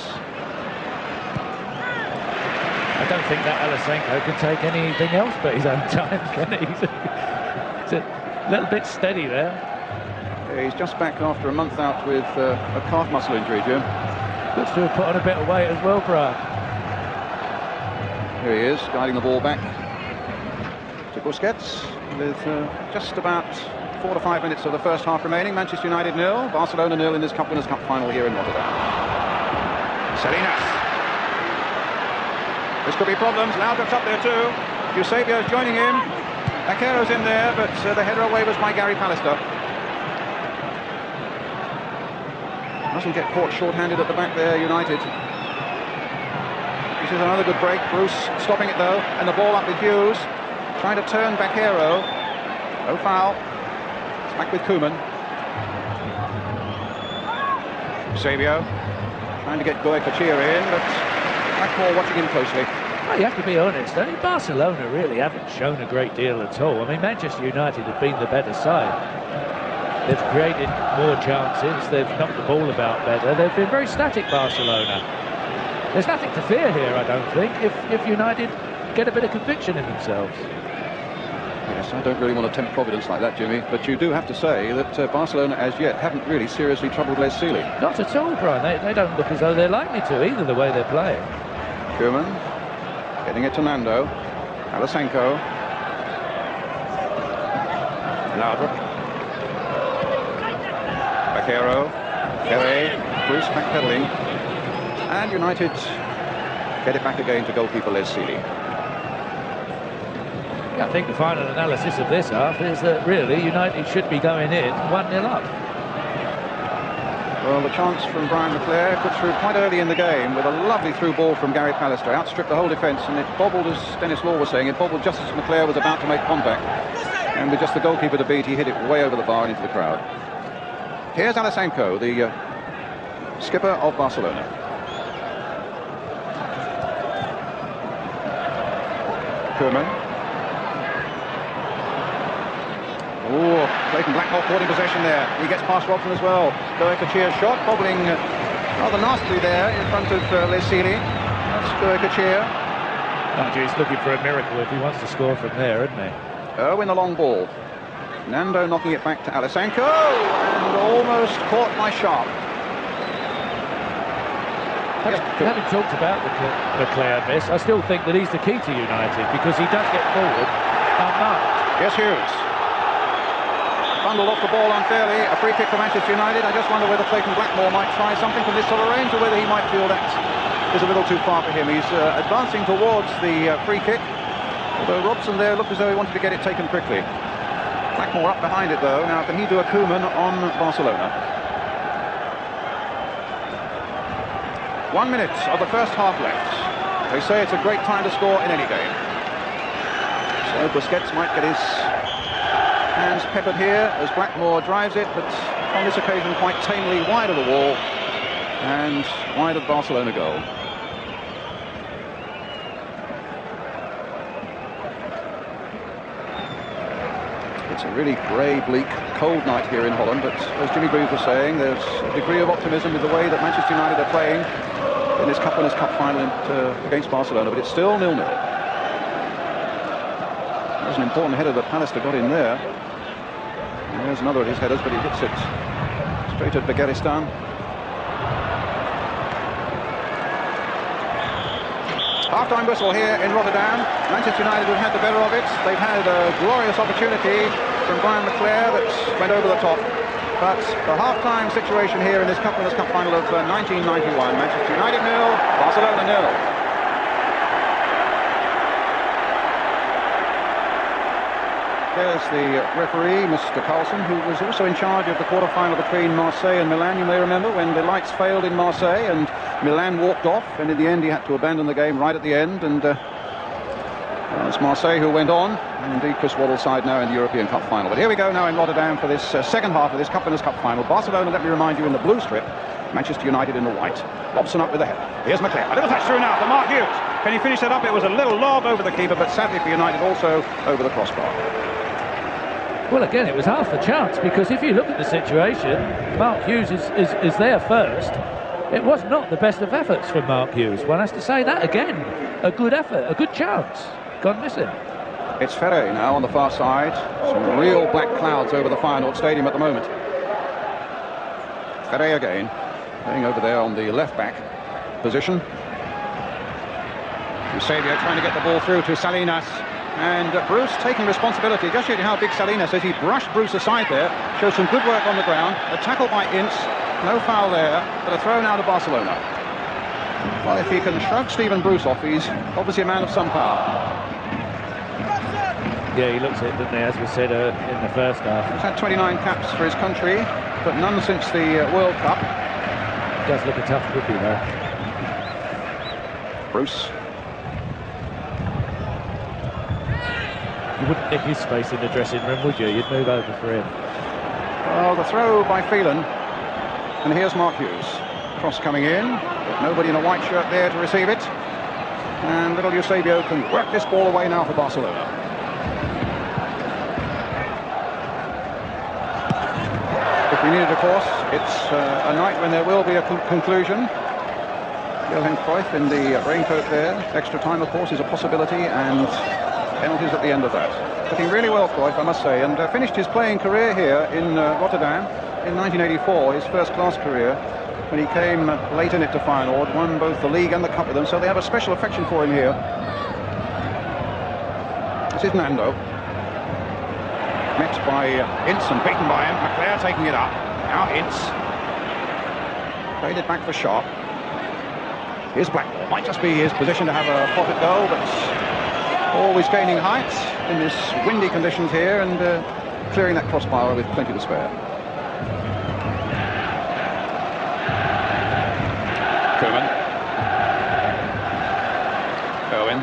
I don't think that Alessanco can take anything else but his own time, can he? He's a little bit steady there. Yeah, he's just back after a month out with a calf muscle injury, Jim. Looks to have put on a bit of weight as well, Brian. Here he is, guiding the ball back to Busquets with just about 4 to 5 minutes of the first half remaining. Manchester United 0, Barcelona 0 in this Winners' Cup final here in Rotterdam. Salinas. This could be problems. Laudrup's up there too. Eusebio's joining him. Vaquero's in there, but the header away was by Gary Pallister. Doesn't get caught short-handed at the back there, United. This is another good break. Bruce stopping it though, and the ball up with Hughes. Trying to turn Vaquero. No foul. It's back with Koeman. Eusebio trying to get Goycochea in, but Blackmore watching him closely. Well, you have to be honest. I mean, Barcelona really haven't shown a great deal at all. I mean, Manchester United have been the better side. They've created more chances. They've knocked the ball about better. They've been very static, Barcelona. There's nothing to fear here, I don't think, if United get a bit of conviction in themselves. Yes, I don't really want to tempt Providence like that, Jimmy, but you do have to say that Barcelona, as yet, haven't really seriously troubled Les Sealy. Not at all, Brian. They don't look as though they're likely to, either, the way they're playing. Koeman getting it to Nando. Alessanco. Laudrup. Vaquero. Ferre. Bruce backpedaling. And United get it back again to goalkeeper Les Sealy. I think the final analysis of this half is that really United should be going in 1-0 up. Well, the chance from Brian Leclerc put through quite early in the game with a lovely through ball from Gary Pallister. Outstripped the whole defence, and it bobbled, as Dennis Law was saying, it bobbled just as Leclerc was about to make contact. And with just the goalkeeper to beat, he hit it way over the bar and into the crowd. Here's Alessanco, the skipper of Barcelona. Koeman. Oh, Clayton Blackmore caught in possession there. He gets past Robson as well. Goycochea's shot, bobbling rather nastily there in front of Les Sealy. That's Goycochea. He's looking for a miracle if he wants to score from there, isn't he? Irwin the long ball. Nando knocking it back to Alessanco, and almost caught by Sharp. Having talked about Leclerc miss, I still think that he's the key to United because he does get forward unmarked. Yes, Hughes. Bundled off the ball unfairly. A free kick for Manchester United. I just wonder whether Clayton Blackmore might try something from this sort of range, or whether he might feel that is a little too far for him. He's advancing towards the free kick, although Robson there looked as though he wanted to get it taken quickly. Blackmore up behind it though. Now can he do a Koeman on Barcelona? 1 minute of the first half left. They say it's a great time to score in any game. So Busquets might get his hands peppered here as Blackmore drives it, but on this occasion quite tamely wide of the wall and wide of Barcelona goal. It's a really grey, bleak, cold night here in Holland, but as Jimmy Greaves was saying, there's a degree of optimism with the way that Manchester United are playing in this Winners' Cup final against Barcelona, but it's still 0-0. There's an important header that Pallister got in there. And there's another of his headers, but he hits it straight at Begiristain. Half-time whistle here in Rotterdam. Manchester United have had the better of it. They've had a glorious opportunity from Brian Leclerc that went over the top. But the half-time situation here in this Winners' Cup final of 1991, Manchester United 0, Barcelona 0. There's the referee, Mr. Carlson, who was also in charge of the quarter-final between Marseille and Milan, you may remember, when the lights failed in Marseille and Milan walked off, and in the end he had to abandon the game right at the end. And It's Marseille who went on, and indeed Chris Waddle's side now in the European Cup final. But here we go now in Rotterdam for this second half of this Cup Winners' Cup final. Barcelona, let me remind you, in the blue strip. Manchester United in the white. Robson up with the head. Here's McLean. A little touch through now for Mark Hughes. Can he finish that up? It was a little lob over the keeper, but sadly for United also over the crossbar. Well, again, it was half a chance, because if you look at the situation, Mark Hughes is there first. It was not the best of efforts from Mark Hughes. One has to say that again. A good effort, a good chance. Gone missing. It's Ferre now on the far side. Some real black clouds over the Feyenoord Stadium at the moment. Ferre again, playing over there on the left-back position. Eusebio trying to get the ball through to Salinas. And Bruce taking responsibility. Just showing you how big Salinas is. He brushed Bruce aside there. Showed some good work on the ground. A tackle by Ince. No foul there, but a throw now to Barcelona. Well, if he can shrug Stephen Bruce off, he's obviously a man of some power. Yeah, he looks it, doesn't he, as we said in the first half. He's had 29 caps for his country, but none since the World Cup. Does look a tough rookie, though. Bruce. You wouldn't nick his space in the dressing room, would you? You'd move over for him. Well, the throw by Phelan. And here's Mark Hughes. Cross coming in, but nobody in a white shirt there to receive it. And little Eusebio can work this ball away now for Barcelona. If we need it, of course, it's a night when there will be a conclusion. Johan Cruyff in the raincoat there. Extra time, of course, is a possibility, and penalties at the end of that. Looking really well, Cruyff, I must say, and finished his playing career here in Rotterdam in 1984, his first-class career, when he came late in it to Feyenoord, won both the league and the cup with them, so they have a special affection for him here. This is Nando. Met by Ince and beaten by him. McLean taking it up. Now Ince. Played it back for Sharp. Here's Blackmore. Might just be his position to have a pocket goal, but always gaining height in this windy conditions here, and clearing that crossbar with plenty to spare. Koeman. Owen.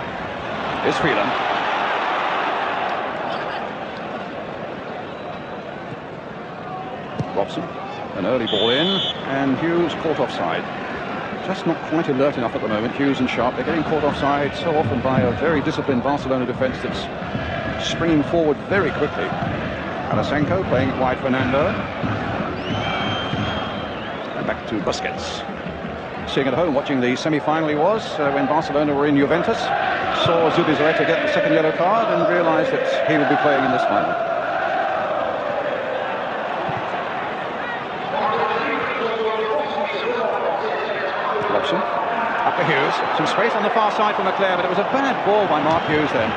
Here's Phelan. Robson. An early ball in, and Hughes caught offside. Just not quite alert enough at the moment, Hughes and Sharp. They're getting caught offside so often by a very disciplined Barcelona defence that's springing forward very quickly. Alasenko playing it wide for Nando. And back to Busquets. Seeing at home, watching the semi-final he was when Barcelona were in Juventus. Saw Zubizarreta get the second yellow card and realised that he would be playing in this final. Up to Hughes, some space on the far side for McLean, but it was a bad ball by Mark Hughes then.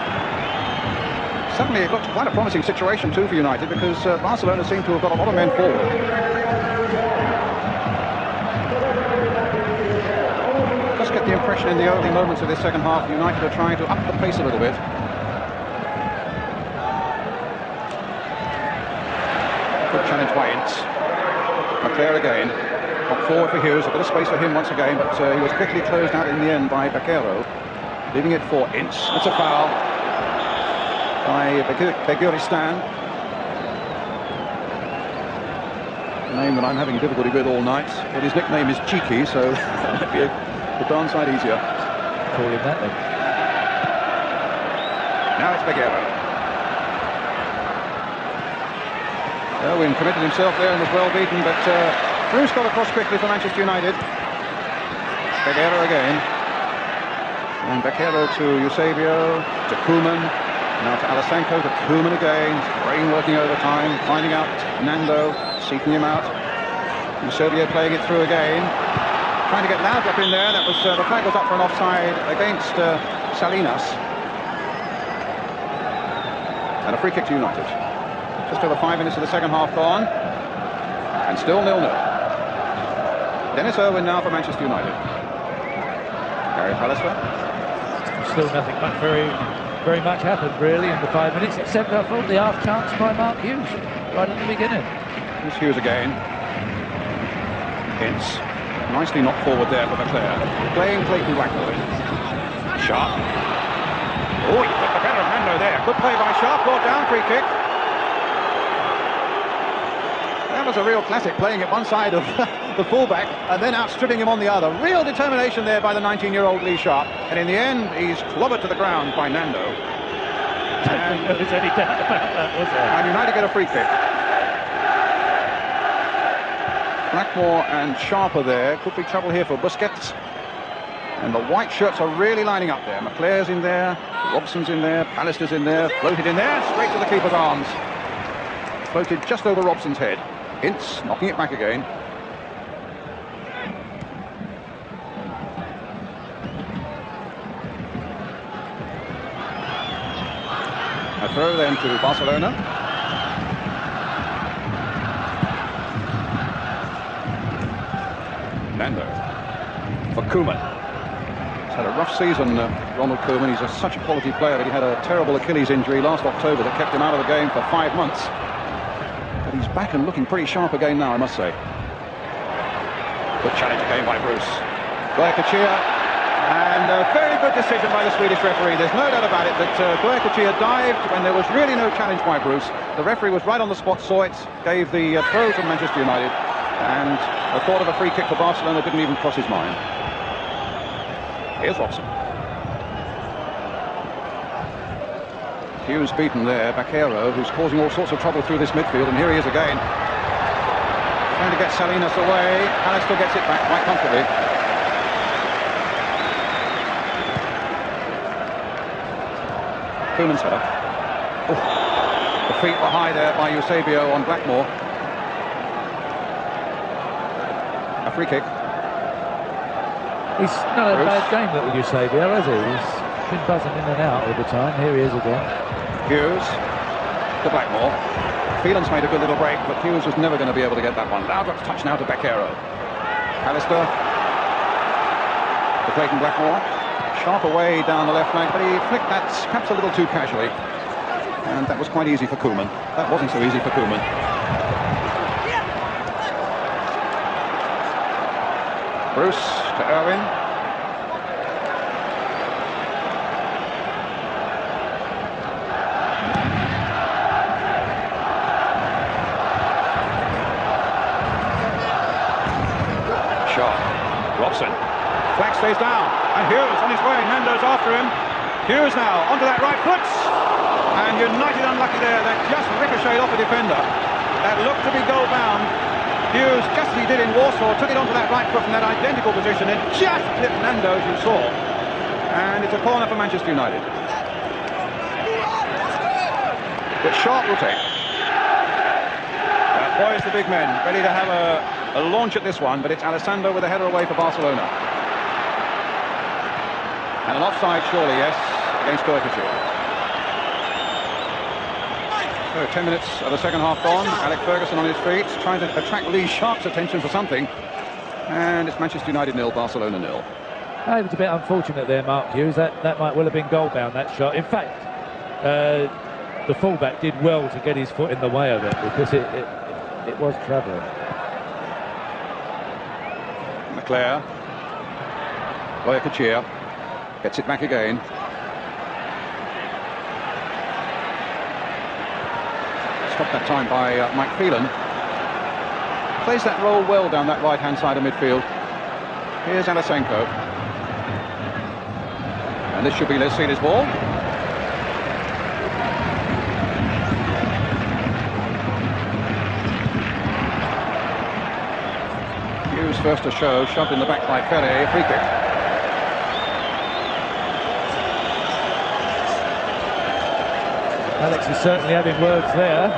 Suddenly it looked quite a promising situation too for United, because Barcelona seemed to have got a lot of men forward. Just get the impression in the early moments of this second half, United are trying to up the pace a little bit. Good challenge by Ince. McLean again. Up forward for Hughes, a bit of space for him once again, but he was quickly closed out in the end by Baquero, leaving it for Ince. It's a foul by Beguristan, a name that I'm having difficulty with all night, but his nickname is Cheeky, so that might be a darn sight easier. Call him that then. Now it's Baquero. Owen committed himself there and was well beaten, but Bruce got across quickly for Manchester United. Baquero again. And Baquero to Eusebio, to Koeman. Now to Alasenko, to Koeman again. Brain working overtime, finding out Nando, seeking him out. Eusebio playing it through again. Trying to get Laudrup in there. That was the flag was up for an offside against Salinas. And a free kick to United. Just over 5 minutes of the second half gone. And still 0-0. Dennis Irwin now for Manchester United. Gary Pallister. Still nothing but very much happened really in the 5 minutes, except I thought the half chance by Mark Hughes right at the beginning. Here's Hughes again. Ince. Nicely knocked forward there for McLean. Playing Clayton Blackmore. Sharp. Oh, he put the better of throw there. Good play by Sharp, brought down, free kick. That was a real classic, playing at one side of the fullback and then outstripping him on the other. Real determination there by the 19-year-old Lee Sharp. And in the end, he's clobbered to the ground by Nando. I don't think there was any doubt about that, was there? And United get a free kick. Blackmore and Sharp are there. Could be trouble here for Busquets. And the white shirts are really lining up there. McClare's in there, Robson's in there, Pallister's in there, floated in there, straight to the keeper's arms. Floated just over Robson's head. Ince knocking it back again. A throw then to Barcelona. Nando for Koeman. He's had a rough season, Ronald Koeman. He's such a quality player, but he had a terrible Achilles injury last October that kept him out of the game for 5 months. But he's back and looking pretty sharp again now, I must say. Good challenge again by Bruce. Goycochea. And a very good decision by the Swedish referee. There's no doubt about it that Goycochea dived when there was really no challenge by Bruce. The referee was right on the spot, saw it, gave the throw to Manchester United, and the thought of a free kick for Barcelona didn't even cross his mind. Here's Robson. Hughes beaten there. Baquero, who's causing all sorts of trouble through this midfield, and here he is again. Trying to get Salinas away. Alistair gets it back quite comfortably. Koeman's header. Oh, the feet were high there by Eusebio on Blackmore. A free kick. He's not a bad game, little Eusebio, has he? He's been buzzing in and out all the time. Here he is again. Hughes to Blackmore. Phelan's made a good little break, but Hughes was never going to be able to get that one. Laudrup's touch now to Baquero. Pallister to Clayton Blackmore. Sharp away down the left flank, but he flicked that perhaps a little too casually. And that was quite easy for Koeman. That wasn't so easy for Koeman. Bruce to Irwin. Sharp. Robson. Flack stays down. And Hughes on his way. Nando's after him. Hughes now onto that right foot. And United unlucky there. That just ricocheted off a defender. That looked to be goal bound. Hughes, just as he did in Warsaw, took it onto that right foot from that identical position and just clipped Nando, as you saw. And it's a corner for Manchester United. But Sharp will take. Boys, the big men, ready to have a launch at this one, but it's Alessandro with a header away for Barcelona. And an offside, surely, yes, against Goycochea. So 10 minutes of the second half gone. Alec Ferguson on his feet, trying to attract Lee Sharp's attention for something. And it's Manchester United 0, Barcelona 0. It was a bit unfortunate there, Mark Hughes. That might well have been goal bound, that shot. In fact, the fullback did well to get his foot in the way of it, because it was travelling. McClare. Goycochea gets it back again. Stopped that time by Mike Phelan. Plays that role well down that right-hand side of midfield. Here's Alasenko. And this should be Lesili's ball. Hughes first to show, shoved in the back by Ferre, free kick. Alex is certainly having words there.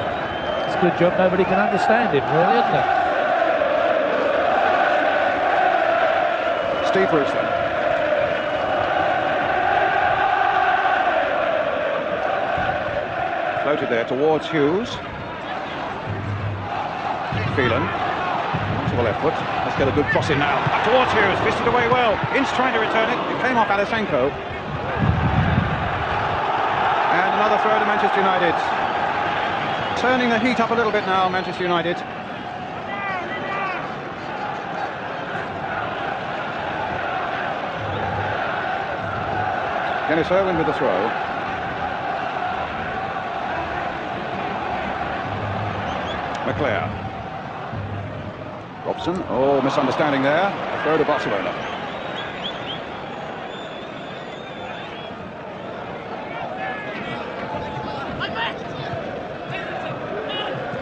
It's a good job nobody can understand him, really, isn't it? Steve Bruce then. Floated there towards Hughes. Phelan to the left foot. Let's get a good cross in now. Up towards Hughes, fisted away well. Ince trying to return it. It came off Alasenko. And another throw to Manchester United. Turning the heat up a little bit now, Manchester United. Dennis Irwin with the throw. McClare. Robson, oh, misunderstanding there. A throw to Barcelona.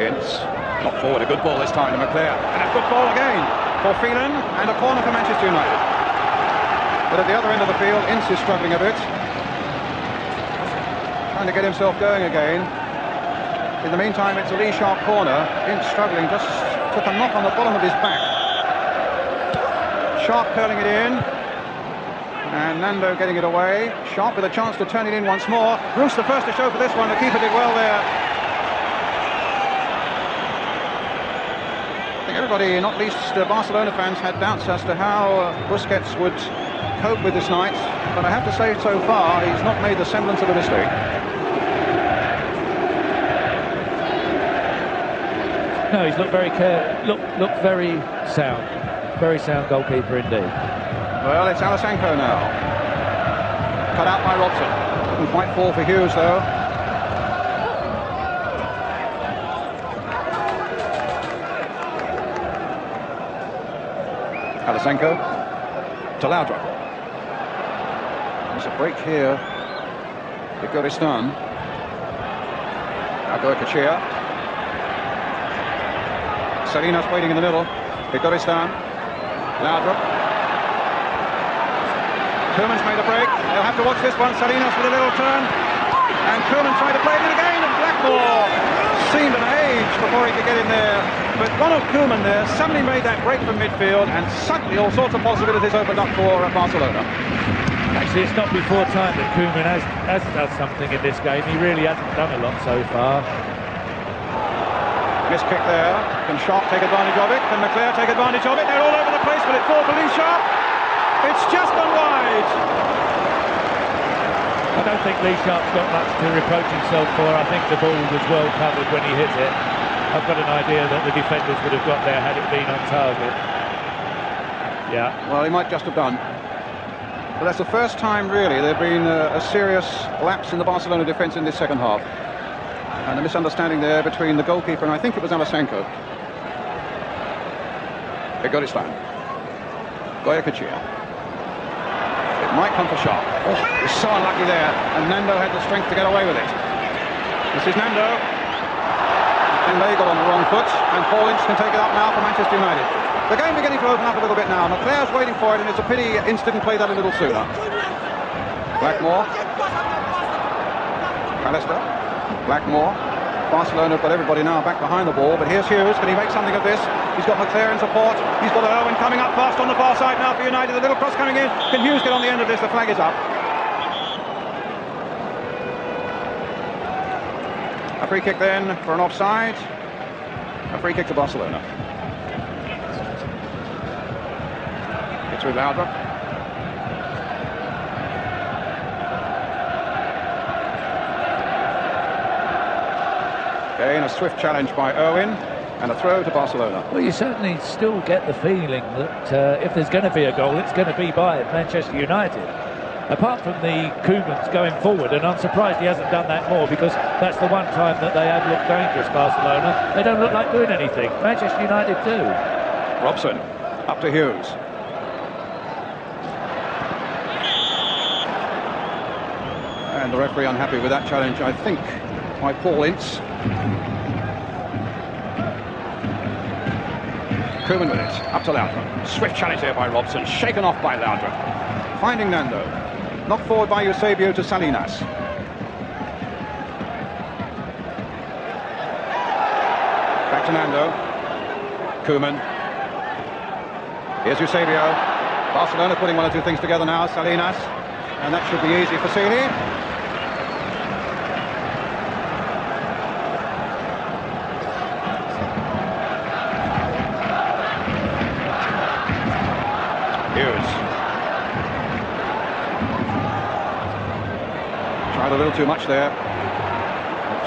Ince, not forward, a good ball this time to McClare. And a good ball again for Phelan, and a corner for Manchester United. But at the other end of the field, Ince is struggling a bit. Trying to get himself going again. In the meantime, it's a Lee Sharp corner. Ince struggling, just took a knock on the bottom of his back. Sharp curling it in. And Nando getting it away. Sharp with a chance to turn it in once more. Bruce the first to show for this one. The keeper did well there. I think everybody, not least Barcelona fans, had doubts as to how Busquets would cope with this night. But I have to say, so far, he's not made the semblance of a mistake. No, he's looked very looked very sound goalkeeper indeed. Well, it's Alessanco now. Cut out by Robson. Didn't quite fall for Hughes, though. Alessanco to Laudrup. There's a break here. Goristan. Now Goycochea. Salinas waiting in the middle. Goristan. Laudrup. Koeman's made a break. They'll have to watch this one. Salinas with a little turn. And Koeman tried to play it in again. And Blackmore seemed an age before he could get in there. But Ronald Koeman there suddenly made that break from midfield. And suddenly all sorts of possibilities opened up for Barcelona. Actually, it's not before time that Koeman has done something in this game. He really hasn't done a lot so far. Missed kick there. Can Sharp take advantage of it? Can McClare take advantage of it? They're all over the place, but it falls for Lee Sharp. It's just gone wide. I don't think Lee Sharp's got much to reproach himself for. I think the ball was well covered when he hit it. I've got an idea that the defenders would have got there had it been on target. Yeah. Well, he might just have done. But that's the first time, really, there have been a serious lapse in the Barcelona defence in this second half. And a misunderstanding there between the goalkeeper and I think it was Alessanco. Goristan. Goycochea. It might come for Sharp. Oh, he's so unlucky there. And Nando had the strength to get away with it. This is Nando. And they got on the wrong foot. And Paul Ince can take it up now for Manchester United. The game beginning to open up a little bit now. McClare's waiting for it, and it's a pity Ince didn't play that a little sooner. Blackmore. Pallister. Blackmore. Barcelona have got everybody now back behind the ball, but here's Hughes. Can he make something of this? He's got McClare in support. He's got Irwin coming up fast on the far side now for United. The little cross coming in. Can Hughes get on the end of this? The flag is up. A free kick then for an offside. A free kick to Barcelona. It's with Laudrup. Again, a swift challenge by Irwin and a throw to Barcelona. Well, you certainly still get the feeling that if there's going to be a goal, it's going to be by Manchester United. Apart from the Koemans going forward, and I'm surprised he hasn't done that more, because that's the one time that they have looked dangerous, Barcelona. They don't look like doing anything. Manchester United do. Robson, up to Hughes. And the referee unhappy with that challenge, I think, by Paul Ince. Koeman with it, up to Laudrup. Swift challenge here by Robson, shaken off by Laudrup. Finding Nando. Knocked forward by Eusebio to Salinas. Back to Nando. Koeman. Here's Eusebio. Barcelona putting one or two things together now. Salinas. And that should be easy for Sealy. Tried a little too much there.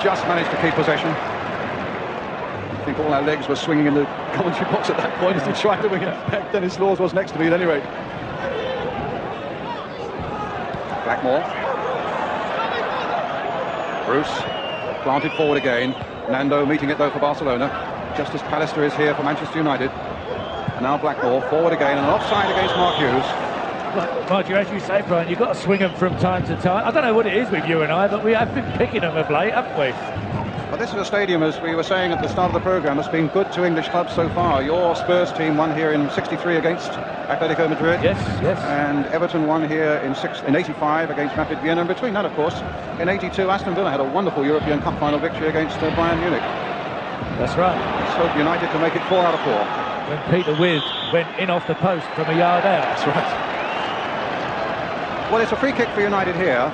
Just managed to keep possession. I think all our legs were swinging in the commentary box at that point as he tried to wing it back. Dennis Laws was next to me at any rate. Blackmore. Bruce planted forward again. Nando meeting it though for Barcelona. just as Pallister is here for Manchester United. And now Blackmore forward again, and an offside against Mark Hughes. Mind you, as you say, Brian, you've got to swing them from time to time. I don't know what it is with you and I, but we have been picking them of late, haven't we? Well, this is a stadium, as we were saying at the start of the programme, that's been good to English clubs so far. Your Spurs team won here in '63 against Atletico Madrid. Yes, yes. And Everton won here in '85 against Rapid Vienna. And between that, of course, in '82, Aston Villa had a wonderful European Cup final victory against Bayern Munich. That's right. Let's hope United can make it 4 out of 4. When Peter With went in off the post from a yard out. That's right. Well, it's a free kick for United here.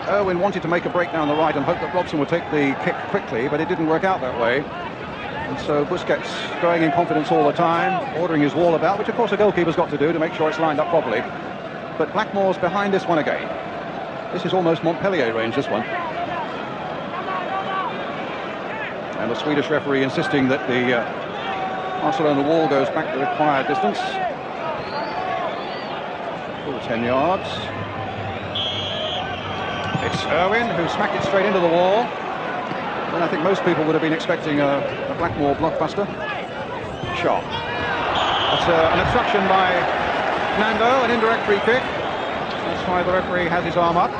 Owen wanted to make a break down the right and hope that Robson would take the kick quickly, but it didn't work out that way. And so Busquets going in confidence all the time, ordering his wall about, which of course a goalkeeper's got to do to make sure it's lined up properly. But Blackmore's behind this one again. This is almost Montpellier range, this one. And the Swedish referee insisting that the Barcelona wall goes back the required distance. Full 10 yards. It's Irwin who smacked it straight into the wall. And I think most people would have been expecting a Blackmore blockbuster. Sharp. That's an obstruction by Nando, an indirect free kick. That's why the referee has his arm up.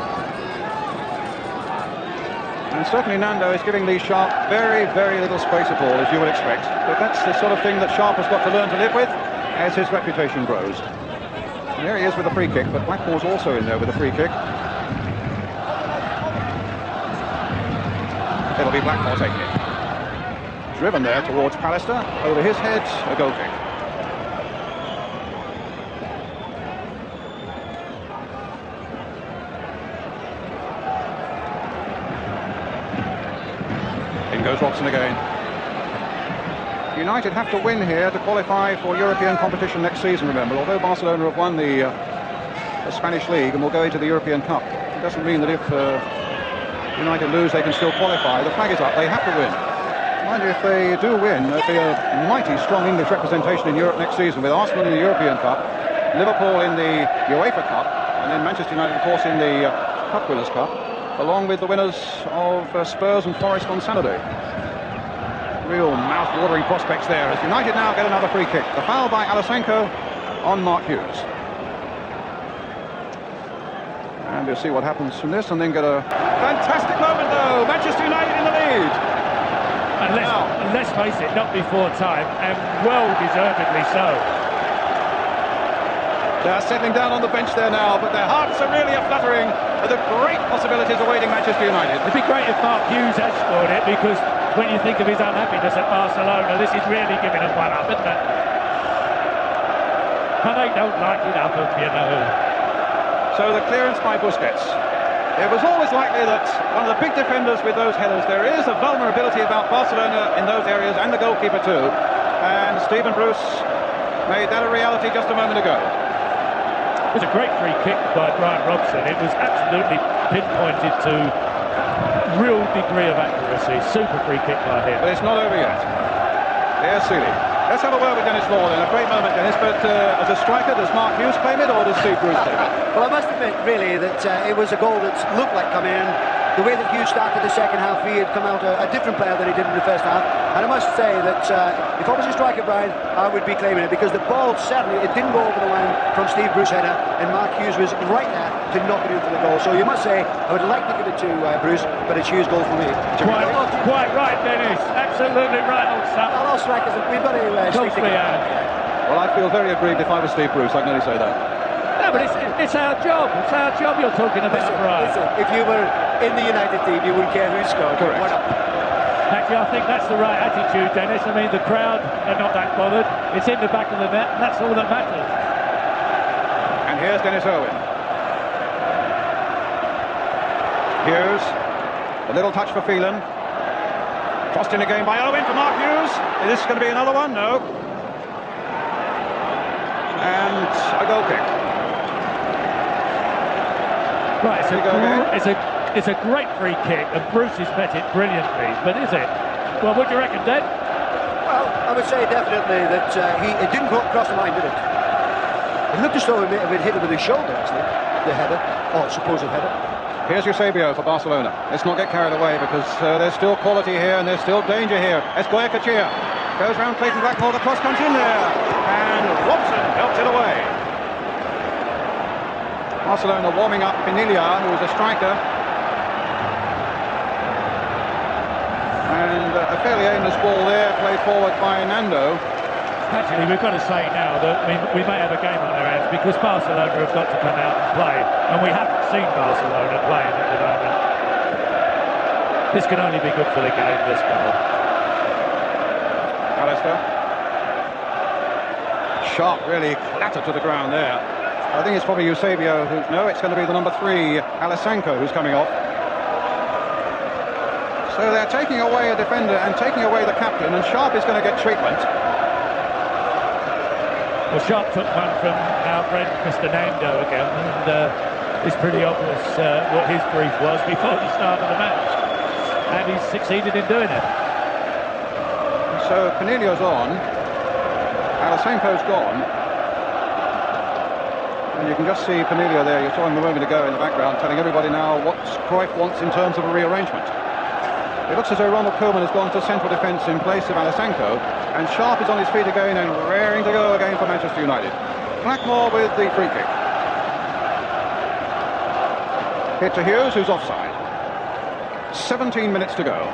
And certainly Nando is giving Lee Sharp very, very little space at all, as you would expect. But that's the sort of thing that Sharp has got to learn to live with as his reputation grows. And there he is with a free kick, but Blackmore's also in there with a free kick. It'll be Blackmore taking it. Driven there towards Pallister. Over his head, a goal kick. In goes Robson again. United have to win here to qualify for European competition next season, remember. Although Barcelona have won the Spanish League and will go into the European Cup, it doesn't mean that if United lose, they can still qualify. The flag is up, they have to win. Mind you, if they do win, there'll be a mighty strong English representation in Europe next season, with Arsenal in the European Cup, Liverpool in the UEFA Cup, and then Manchester United, of course, in the Cup Winners' Cup, along with the winners of Spurs and Forest on Saturday. Real mouth-watering prospects there, as United now get another free kick. The foul by Alasenko on Mark Hughes. And we'll see what happens from this, and then get a fantastic moment, though. Manchester United in the lead. And let's face it, not before time, and well deservedly so. They're settling down on the bench there now, but their hearts are really a-fluttering at the great possibilities awaiting Manchester United. It'd be great if Mark Hughes had scored it, because when you think of his unhappiness at Barcelona, this is really giving him one up, isn't it? And they don't like it up, you know. So the clearance by Busquets. It was always likely that one of the big defenders with those headers, there is a vulnerability about Barcelona in those areas, and the goalkeeper too. And Stephen Bruce made that a reality just a moment ago. It was a great free kick by Brian Robson. It was absolutely pinpointed to real degree of accuracy. Super free kick by him. But it's not over yet. There's Seeley. Let's have a word with Dennis Law then. A great moment, Dennis, but as a striker, does Mark Hughes claim it, or does Steve Bruce claim it? Well, I must admit, really, that it was a goal that looked like coming in. The way that Hughes started the second half, he had come out a different player than he did in the first half. And I must say that if I was a striker, Brian, I would be claiming it, because the ball certainly, it didn't go over the line from Steve Bruce's header, and Mark Hughes was right there to knock it in for the goal. So you must say, I would like to give it to Bruce, but it's Hughes' goal for me. Quite right, Dennis. Absolutely right, old son. All strikers, we've got to stick together. Well, I'd feel very aggrieved if I was Steve Bruce, I can only say that. No, but it's our job. It's our job you're talking about, Brian. Listen, if you were in the United team, you wouldn't care who scored. Correct. Actually, I think that's the right attitude, Dennis. I mean, the crowd are not that bothered. It's in the back of the net, and that's all that matters. And here's Dennis Irwin. Hughes, a little touch for Phelan. Crossed in again by Owen for Mark Hughes. Is this going to be another one? No. And a goal kick. Right, it's a great free kick, and Bruce has met it brilliantly, but is it? Well, what do you reckon, Den? Well, I would say definitely that it didn't go across the line, did it? It looked as though it hit it with his shoulder, actually, the header, or supposed header. Here's Eusebio for Barcelona. Let's not get carried away because there's still quality here and there's still danger here. Escobar goes round Clayton Blackmore, the cross comes in there, and Robson helps it away. Barcelona warming up Pinilla, who is a striker. And a fairly aimless ball there, played forward by Nando. Actually, we've got to say now that we may have a game on our hands because Barcelona have got to come out and play, and we haven't seen Barcelona playing at the moment. This can only be good for the game, this goal. Alistair. Sharp really clattered to the ground there. I think it's probably Eusebio who... No, it's going to be the number 3, Alessanco, who's coming off. So they're taking away a defender and taking away the captain, and Sharp is going to get treatment. Well, Sharp took one from our friend Mr. Nando again, and it's pretty obvious what his brief was before the start of the match. And he's succeeded in doing it. So Pinillo's on, Alessanco's gone, and you can just see Pinillo there, you saw him a moment ago in the background, telling everybody now what Cruyff wants in terms of a rearrangement. It looks as though Ronald Koeman has gone to central defence in place of Alessanco, and Sharp is on his feet again and raring to go again for Manchester United. Blackmore with the free kick. Hit to Hughes, who's offside. 17 minutes to go.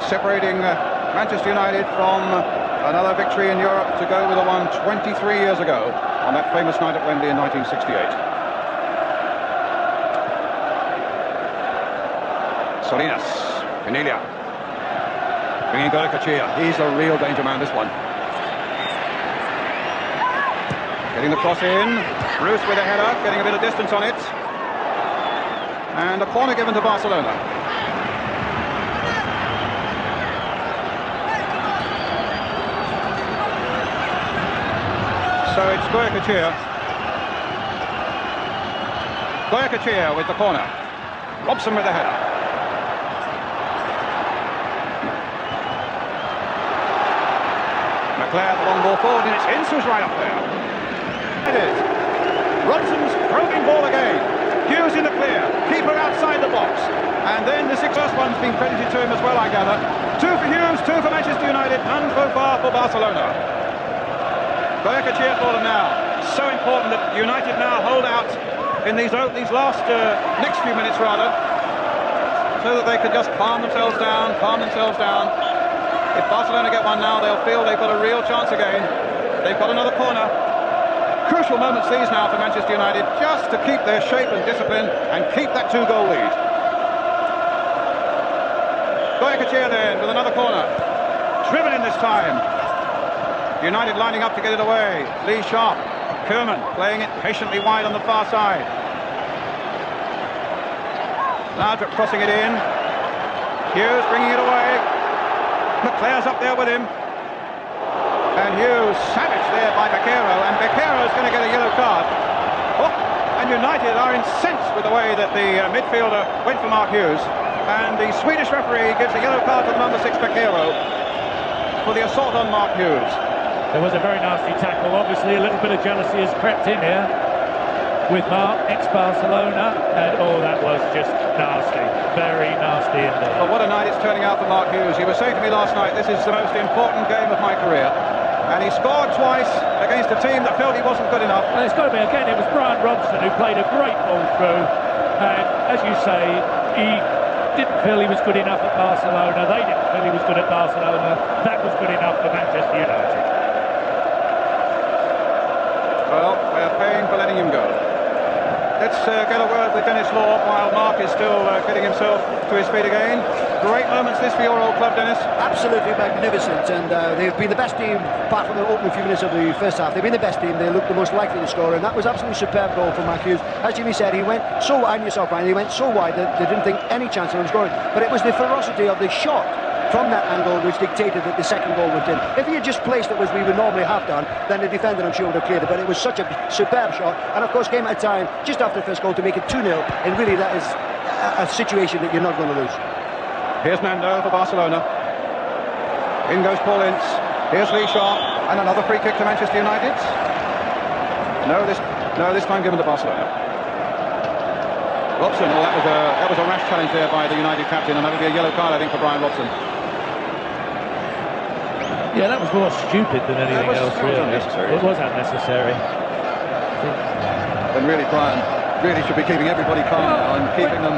Separating Manchester United from another victory in Europe to go with the one 23 years ago on that famous night at Wembley in 1968. Salinas, Pinilla, bringing Goycochea. He's a real danger man, this one. Getting the cross in, Bruce with a header, getting a bit of distance on it. And a corner given to Barcelona. So it's Goycochea with the corner. Robson with the header. McLeod, the long ball forward, and it's Insu's right up there. It is. Robson's probing ball again. Hughes in the clear. Keeper outside the box. And then the first one's been credited to him as well, I gather. 2 for Hughes, 2 for Manchester United, none so far for Barcelona. Goycochea for them now. So important that United now hold out in these last next few minutes rather, so that they could just calm themselves down. If Barcelona get one now, they'll feel they've got a real chance again. They've got another corner. Crucial moments these now for Manchester United, just to keep their shape and discipline and keep that 2-goal lead. Goycochea then with another corner. Driven in this time. United lining up to get it away. Lee Sharp. Koeman playing it patiently wide on the far side. Laudrup crossing it in. Hughes bringing it away. McLeod's up there with him. And Hughes savaged there by Becerro, and Becerro's going to get a yellow card. Oh, and United are incensed with the way that the midfielder went for Mark Hughes. And the Swedish referee gives a yellow card to the number 6 Becerro for the assault on Mark Hughes. There was a very nasty tackle. Obviously, a little bit of jealousy has crept in here with Mark, ex-Barcelona, and that was just nasty, very nasty indeed. But what a night it's turning out for Mark Hughes. He was saying to me last night, this is the most important game of my career. And he scored twice against a team that felt he wasn't good enough. And it's got to be, again, it was Brian Robson who played a great ball through, and as you say, he didn't feel he was good enough at Barcelona, they didn't feel he was good at Barcelona, that was good enough for Manchester United. Well, they're paying for letting him go. Let's get a word with Dennis Law while Mark is still getting himself to his feet again. Great moments this for your old club, Dennis. Absolutely magnificent, and they've been the best team, apart from the opening few minutes of the first half. They've been the best team, they looked the most likely to score, and that was absolutely superb goal from Mark Hughes. As Jimmy said, he went so wide, and yourself, Brian, he went so wide that they didn't think any chance of him scoring. But it was the ferocity of the shot from that angle which dictated that the second goal went in. If he had just placed it as we would normally have done, then the defender, I'm sure, would have cleared it. But it was such a superb shot, and of course came at a time just after the first goal to make it 2-0, and really that is a situation that you're not going to lose. Here's Nando for Barcelona. In goes Paul Ince. Here's Lee Sharp, and another free kick to Manchester United. No, this time given to Barcelona. Robson, well, that was a rash challenge there by the United captain, and that would be a yellow card, I think, for Brian Robson. Yeah, that was more stupid than anything else, really. Unnecessary. It was unnecessary. And really, Brian really should be keeping everybody calm now and keeping them,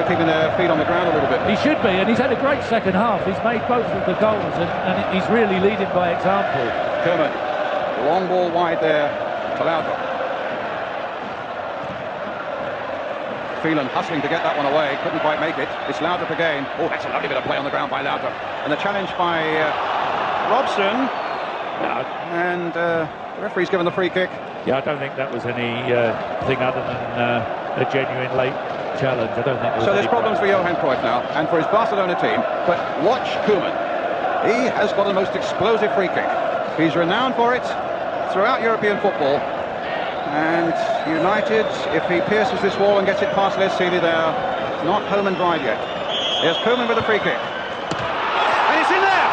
keeping their feet on the ground a little bit. He should be, and he's had a great second half. He's made both of the goals, and he's really leading by example. Kerman, long ball wide there to Laudrup. Phelan hustling to get that one away, couldn't quite make it. It's Laudrup again. Oh, that's a lovely bit of play on the ground by Laudrup. And the challenge by Robson. And the referee's given the free kick. Yeah, I don't think that was anything other than a genuine late challenge. I don't think. So there's problems for Johan Cruyff now, and for his Barcelona team. But watch Koeman. He has got the most explosive free kick. He's renowned for it throughout European football. And United, if he pierces this wall and gets it past Les Sealey there, not home and dry yet. Here's Koeman with a free kick. And it's in there!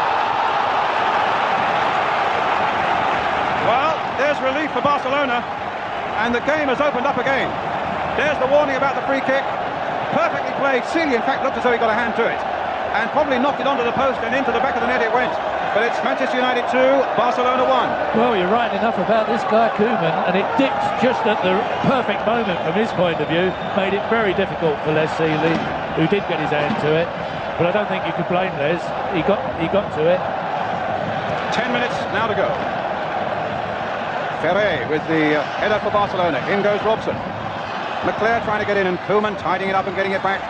Well, there's relief for Barcelona. And the game has opened up again. There's the warning about the free kick. Perfectly played. Sealey, in fact, looked as though he got a hand to it. And probably knocked it onto the post and into the back of the net it went. But it's Manchester United 2, Barcelona 1. Well, you're right enough about this guy Koeman, and it dipped just at the perfect moment from his point of view. Made it very difficult for Les Sealey, who did get his hand to it. But I don't think you could blame Les. He got to it. 10 minutes now to go. Ferre with the header for Barcelona. In goes Robson. Leclerc trying to get in, and Koeman tidying it up and getting it back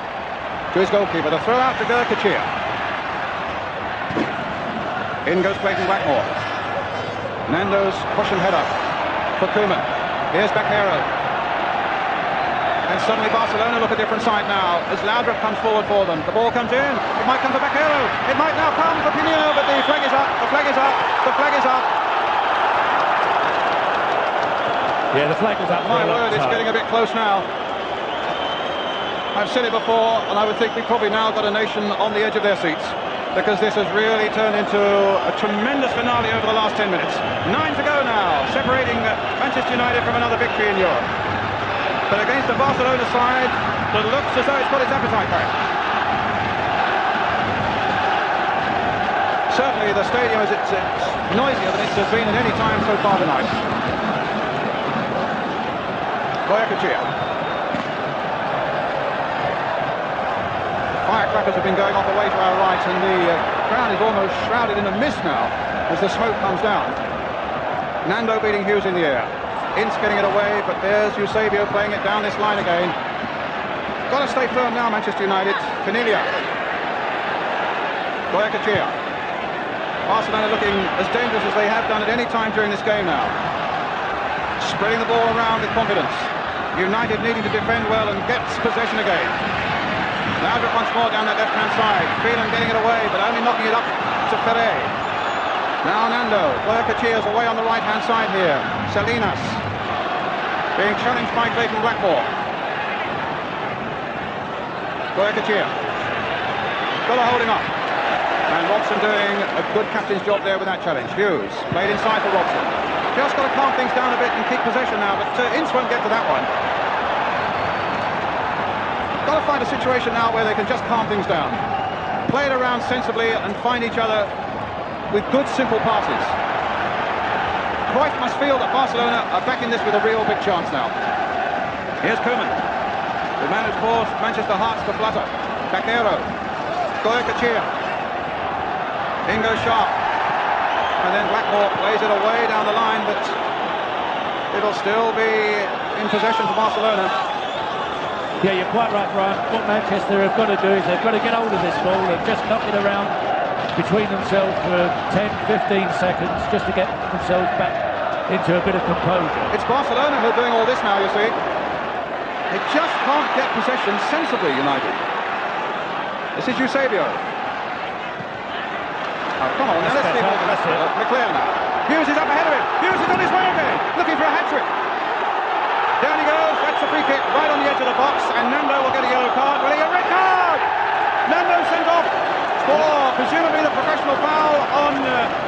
to his goalkeeper. The throw out to Gurkachia. In goes Clayton Blackmore. Nando's cushion header for Koeman. Here's Baquero. And suddenly Barcelona look a different side now as Laudrup comes forward for them. The ball comes in. It might come to Baquero. It might now come for Pinillo, but the flag is up. The flag is up. The flag is up. Yeah, the flag was up. My word, it's getting a bit close now. I've said it before, and I would think we've probably now got a nation on the edge of their seats, because this has really turned into a tremendous finale over the last 10 minutes. 9 to go now, separating Manchester United from another victory in Europe. But against the Barcelona side that looks as though it's got its appetite back. Certainly the stadium is it's noisier than it has been at any time so far tonight. Boyakachia. Firecrackers have been going off away to our right, and the ground is almost shrouded in a mist now as the smoke comes down. Nando beating Hughes in the air. Ince getting it away, but there's Eusebio playing it down this line again. Got to stay firm now, Manchester United. Caniglia. Boyakachia. Barcelona looking as dangerous as they have done at any time during this game now. Spreading the ball around with confidence. United needing to defend well and gets possession again. Laudrup once more down that left-hand side. Phelan getting it away, but only knocking it up to Ferre. Now Nando. Boyakachia's away on the right-hand side here. Salinas being challenged by Clayton Blackmore. Boyakachia. Got to hold him up. And Robson doing a good captain's job there with that challenge. Hughes played inside for Robson. Just got to calm things down a bit and keep possession now, but Ince won't get to that one. Got to find a situation now where they can just calm things down. Play it around sensibly and find each other with good, simple passes. Cruyff must feel that Barcelona are back in this with a real big chance now. Here's Koeman. The man who's caused Manchester hearts to flutter. Baquero. Goyakachia. In goes Sharp. And then Blackmore plays it away down the line, but it'll still be in possession for Barcelona. Yeah, you're quite right, Brian. What Manchester have got to do is they've got to get hold of this ball and just knock it around between themselves for 10, 15 seconds just to get themselves back into a bit of composure. It's Barcelona who are doing all this now, you see. They just can't get possession sensibly, United. This is Eusebio. Oh, come on, now let's see what the Leclerc now. Hughes is up ahead of him. Hughes is on his way again, looking for a hat-trick. Down he goes, that's a free kick right on the edge of the box, and Nando will get a yellow card. Will he get a red card? Nando sent off for presumably the professional foul on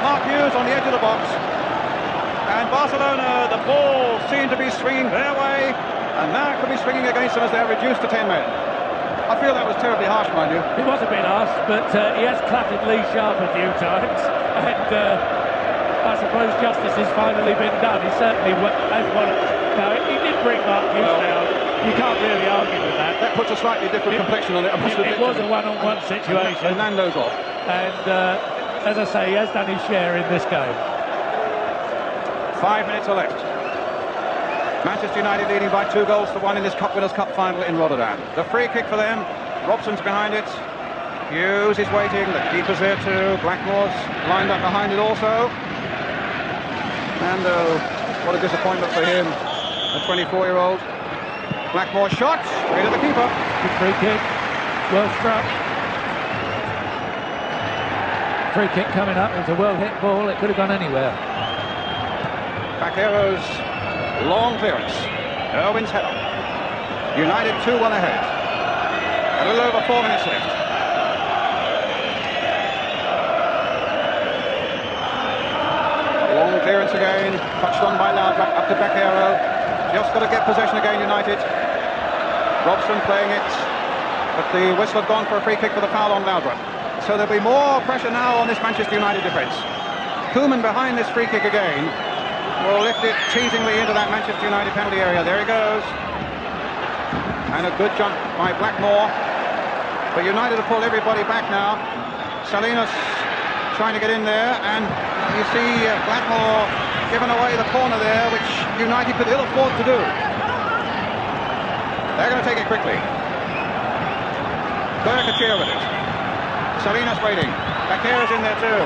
Mark Hughes on the edge of the box. And Barcelona, the ball seemed to be swinging their way, And now it could be swinging against them as they're reduced to 10 men. I feel that was terribly harsh, mind you. It was a bit harsh, but he has clattered Lee Sharp a few times, and I suppose justice has finally been done. He certainly has won it. Now, he did bring Mark Hughes down. You can't really argue with that. That puts a slightly different complexion on it. It was a one-on-one situation. And Nando's off. And as I say, he has done his share in this game. 5 minutes are left. Manchester United leading by 2-1 in this Cup Winners' Cup final in Rotterdam. The free kick for them. Robson's behind it. Hughes is waiting. The keeper's there too. Blackmore's lined up behind it also. And what a disappointment for him, a 24-year-old. Blackmore shot straight at the keeper. Good free kick. Well struck. Free kick coming up. It was a well-hit ball. It could have gone anywhere. Baquero's long clearance. Irwin's header. United 2-1 ahead. A little over 4 minutes left. Long clearance again. Touched on by Laudrup. Up to Baquero. Just got to get possession again, United. Robson playing it. But the whistle had gone for a free kick for the foul on Laudrup. So there'll be more pressure now on this Manchester United defence. Koeman behind this free kick again. Will lift it teasingly into that Manchester United penalty area. There he goes. And a good jump by Blackmore. But United have pulled everybody back now. Salinas trying to get in there. And you see Blackmore giving away the corner there, which United could ill afford to do. They're going to take it quickly. Goyakacheer with it. Salinas waiting. Baquero's in there too.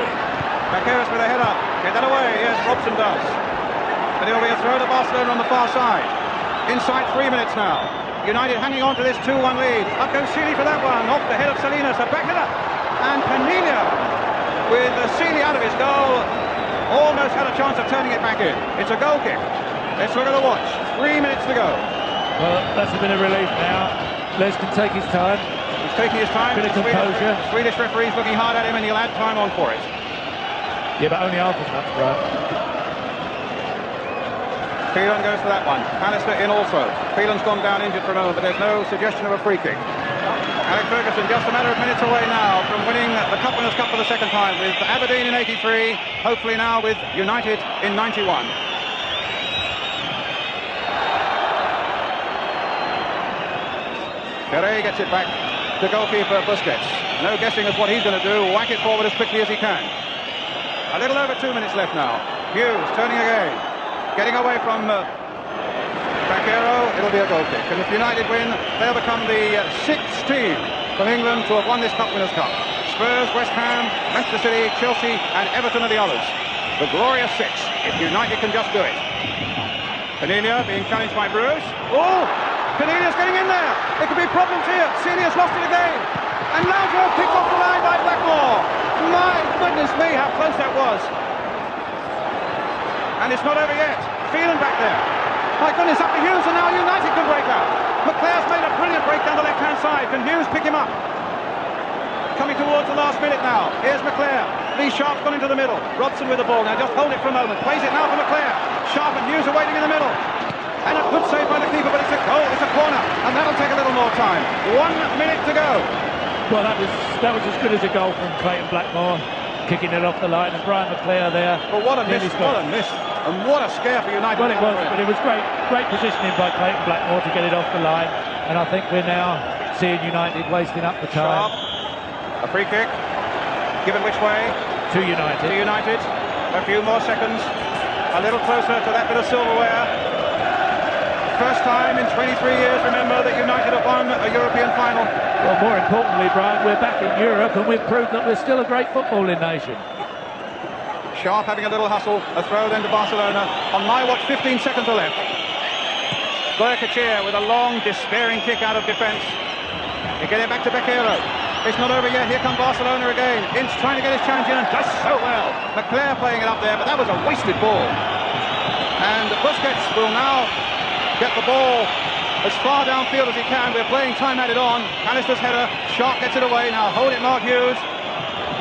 Baquero's with a header. Get that away. Yes, Robson does. But it'll be a throw to Barcelona on the far side. Inside 3 minutes now. United hanging on to this 2-1 lead. Up goes Seeley for that one. Off the head of Salinas. A back header. And Penilla, with Seeley out of his goal, almost had a chance of turning it back in. It's a goal kick. Let's look at the watch. 3 minutes to go. Well, that's a bit of relief now. Les can take his time. He's taking his time. Bit of composure. Swedish referee's looking hard at him, and he'll add time on for it. Yeah, but only half as much, right? Phelan goes for that one. Pallister in also. Phelan's gone down injured for a moment, but there's no suggestion of a free kick. Alex Ferguson just a matter of minutes away now from winning the Cup Winners' Cup for the second time with Aberdeen in '83, hopefully now with United in '91. Ferre gets it back to goalkeeper Busquets. No guessing as what he's going to do. Whack it forward as quickly as he can. A little over 2 minutes left now. Hughes turning again. Getting away from Baquero, it'll be a goal kick. And if United win, they'll become the sixth team from England to have won this Cup Winners' Cup. Spurs, West Ham, Manchester City, Chelsea and Everton are the others. The glorious six, if United can just do it. Penilla being challenged by Bruce. Oh, Penilla's getting in there. There could be problems here. Senior's lost it again. And Laudrup picked off the line by Blackmore. My goodness me, how close that was. And it's not over yet. Phelan back there. My goodness, up to Hughes, and now United can break out. McClare's made a brilliant break down the left-hand side. Can Hughes pick him up? Coming towards the last minute now. Here's McClare. Lee Sharp's gone into the middle. Robson with the ball. Now just hold it for a moment. Plays it now for McClare. Sharp and Hughes are waiting in the middle. And a good save by the keeper, but it's a goal. It's a corner. And that'll take a little more time. 1 minute to go. Well, that was as good as a goal from Clayton Blackmore. Kicking it off the line, and Brian McClare there. But what a miss, what a miss. And what a scare for United. Well, it was, but it was great positioning by Clayton Blackmore to get it off the line. And I think we're now seeing United wasting up the time. Sharp. A free kick. Given which way? To United. To United. A few more seconds. A little closer to that bit of silverware. First time in 23 years, remember, that United have won a European final. Well, more importantly, Brian, we're back in Europe and we've proved that we're still a great footballing nation. Sharp having a little hustle. A throw then to Barcelona. On my watch, 15 seconds are left. Goyakacheer with a long, despairing kick out of defence. They get it back to Baquero. It's not over yet. Here come Barcelona again. Ince trying to get his challenge in and does so well. McClare playing it up there, but that was a wasted ball. And Busquets will now get the ball as far downfield as he can. We're playing time added on. Alistair's header. Sharp gets it away. Now hold it, Mark Hughes.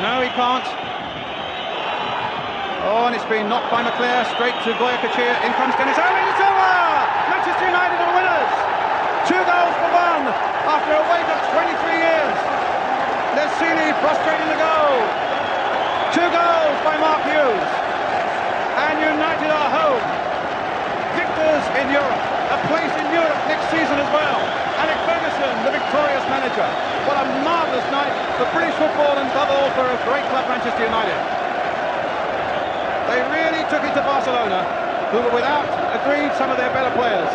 No, he can't. Oh, and it's been knocked by McClare straight to Goyakacheer. In comes Dennis Owen. It's over! Manchester United are winners! goals for one after a wait of 23 years. Les Sealy frustrating the goal. 2 goals by Mark Hughes. And United are home. Victors in Europe. A place in Europe next season as well. Alex Ferguson, the victorious manager. What a marvellous night for British football and above all for a great club, Manchester United. They really took it to Barcelona, who were without, agreed, some of their better players.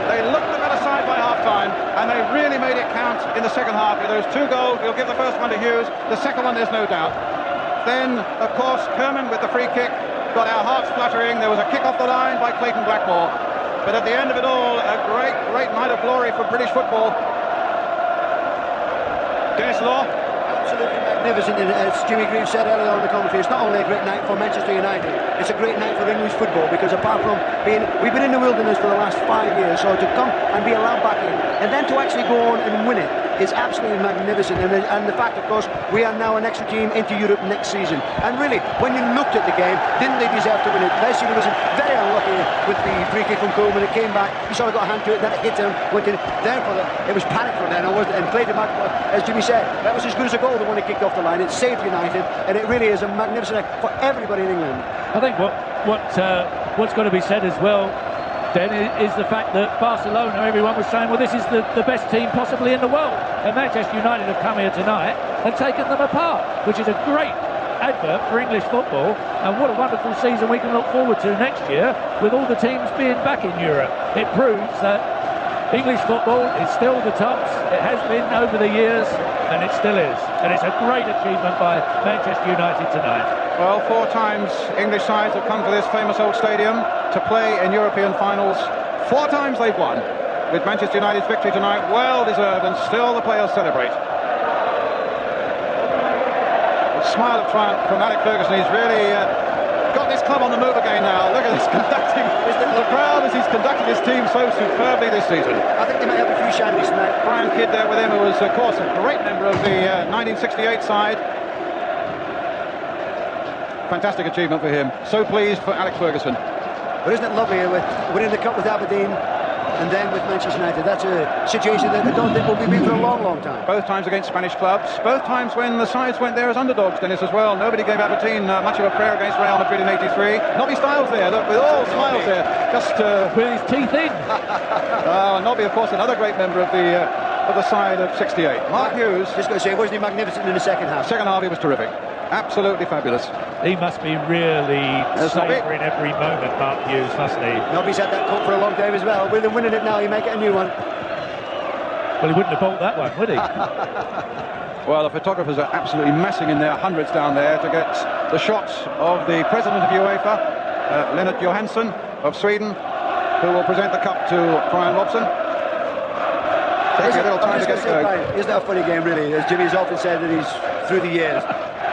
They looked the better side by half-time, and they really made it count in the second half. With those 2 goals, we'll give the first one to Hughes, the second one there's no doubt. Then, of course, Kerman with the free kick got our hearts fluttering. There was a kick off the line by Clayton Blackmore. But at the end of it all, a great, great night of glory for British football. Dennis Law. Absolutely magnificent. And as Jimmy Greaves said earlier on the commentary, it's not only a great night for Manchester United, it's a great night for English football, because apart from we've been in the wilderness for the last 5 years, so to come and be allowed back in, and then to actually go on and win it, is absolutely magnificent. And the fact, of course, we are now an extra team into Europe next season. And really, when you looked at the game, didn't they deserve to win it? Les Sealy was very unlucky with the free kick from Coleman. It came back, he sort of got a hand to it, then it hit him, went in. Therefore, it was panic from then, and played him back, as Jimmy said, that was as good as a goal, the one he kicked off the line. It saved United, and it really is a magnificent night for everybody in England. I think what's got to be said as well, then, is the fact that Barcelona, everyone was saying, well, this is the best team possibly in the world. And Manchester United have come here tonight and taken them apart, which is a great advert for English football. And what a wonderful season we can look forward to next year with all the teams being back in Europe. It proves that English football is still the tops. It has been over the years, and it still is. And it's a great achievement by Manchester United tonight. Well, 4 times English sides have come to this famous old stadium to play in European finals. 4 times they've won. With Manchester United's victory tonight, well deserved, and still the players celebrate. A smile of triumph from Alex Ferguson. He's really got this club on the move again now. Look at this conducting. The crowd as he's conducted his team so superbly this season. I think they might have a few shandies tonight. Brian Kidd there with him, who was, of course, a great member of the 1968 side. Fantastic achievement for him. So pleased for Alex Ferguson. But isn't it lovely with winning the cup with Aberdeen and then with Manchester United? That's a situation that I don't think will be for a long, long time. Both times against Spanish clubs, both times when the sides went there as underdogs, Dennis, as well. Nobody gave Aberdeen much of a prayer against Real Madrid in '83. Nobby Stiles there, look, with all smiles there, just with his teeth in. Nobby, of course, another great member of the side of '68. Mark Hughes. Just going to say, wasn't he magnificent in the second half? Second half, he was terrific. Absolutely fabulous. He must be really savouring every moment, Mark Hughes, mustn't he? Nobby's had that cup for a long time as well. With him winning it now, he may get a new one. Well, he wouldn't have bought that one, would he? Well, the photographers are absolutely messing in their hundreds down there to get the shots of the president of UEFA, Lennart Johansson of Sweden, who will present the cup to Brian Robson. Takes a little time to get it going. Isn't that a funny game, really? As Jimmy's often said, that he's through the years.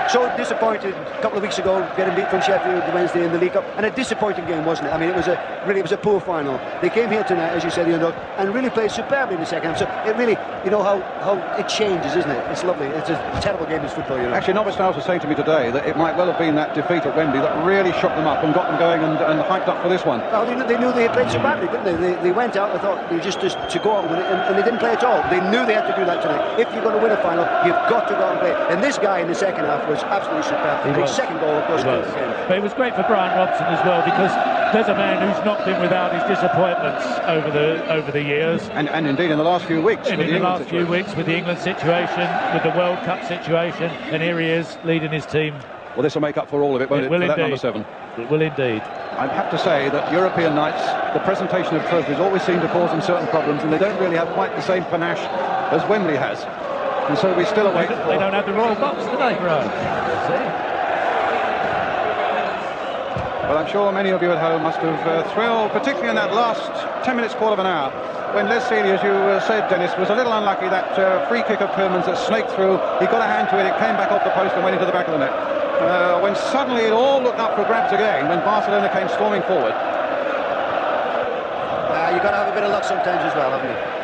So disappointed a couple of weeks ago, getting beat from Sheffield Wednesday in the League Cup, and a disappointing game, wasn't it? I mean, it was a poor final. They came here tonight, as you said, the underdog, and really played superbly in the second half. So it really, you know how it changes, isn't it? It's lovely. It's a terrible game in football, you know. Actually, Nobby Stiles was saying to me today that it might well have been that defeat at Wembley that really shook them up and got them going and hyped up for this one. Well, they knew they had played so badly, didn't they? They went out and thought they just to go out and win it, and they didn't play at all. They knew they had to do that tonight. If you're going to win a final, you've got to go out and play. And this guy in the second half was absolutely superb. His second goal, of course, but it was great for Brian Robson as well, because there's a man who's not been without his disappointments over the years, and indeed in the last few weeks. And in the last few weeks with the England situation, with the World Cup situation, and here he is leading his team. Well, this will make up for all of it, won't it? Will for that indeed. number 7. It will indeed. I'd have to say that European nights, the presentation of trophies always seem to cause them certain problems, and they don't really have quite the same panache as Wembley has. And so we still await. They don't have the royal box, do they, right? Well, I'm sure many of you at home must have thrilled, particularly in that last 10 minutes, quarter of an hour, when Les Sealy, as you said, Dennis, was a little unlucky. That free kick of Kerman's that snaked through, he got a hand to it, it came back off the post and went into the back of the net. When suddenly it all looked up for grabs again, when Barcelona came storming forward. You've got to have a bit of luck sometimes as well, haven't you?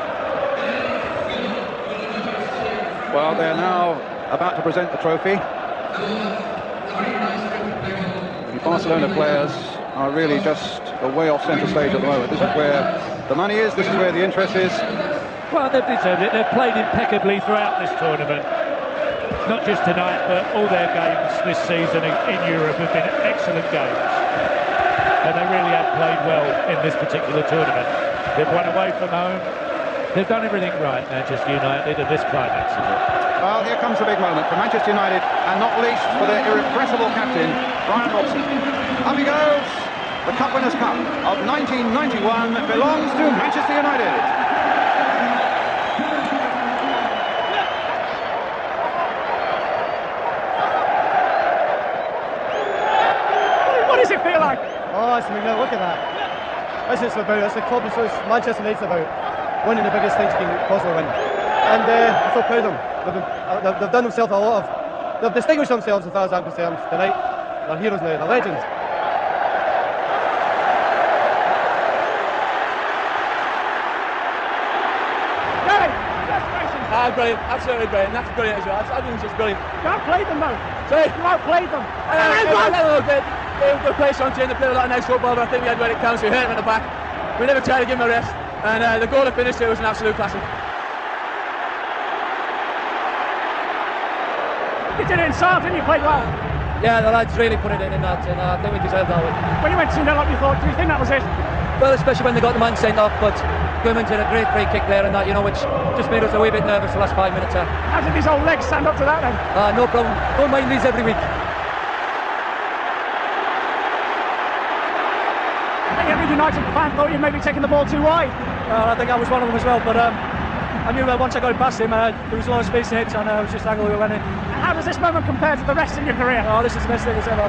Well, they're now about to present the trophy. Barcelona players are really just way off centre stage at the moment. This is where the money is, this is where the interest is. Well, they've deserved it. They've played impeccably throughout this tournament. Not just tonight, but all their games this season in Europe have been excellent games. And they really have played well in this particular tournament. They've won away from home. They've done everything right, Manchester United, at this climax of it. Well, here comes the big moment for Manchester United, and not least for their irrepressible captain, Brian Robson. Up he goes! The Cup Winners' Cup of 1991 belongs to Manchester United. What does it feel like? Oh, it's amazing. Look at that. That's what it's about. That's the club. That's what Manchester United's about. Winning the biggest things you can possibly win. And I'm so proud of them. They've done themselves a lot of... They've distinguished themselves as far as I'm concerned tonight. They're heroes now. They're legends. Brilliant, absolutely brilliant. That's brilliant as well. I think it's just brilliant. You outplayed them now. Sorry? You outplayed them. A little bit. They played some team, they played a lot of nice football, but I think we had where it counts. We hurt them at the back. We never tried to give them a rest. And the goal that finished it was an absolute classic. You did it in style, didn't you? Played well. Yeah, the lads really put it in that, and I think we deserved that one. When you went 2-0 up, you thought, do you think that was it? Well, especially when they got the man sent off, but Goodman did a great free kick there and that, you know, which just made us a wee bit nervous the last 5 minutes. How did these old legs stand up to that then? No problem. Don't mind these every week. I think every United fan thought you'd maybe taken the ball too wide. I think I was one of them as well, but I knew that once I got past him, there was a lot of space in it, and I was just angling we went in. How does this moment compare to the rest of your career? Oh, this is the best thing that's ever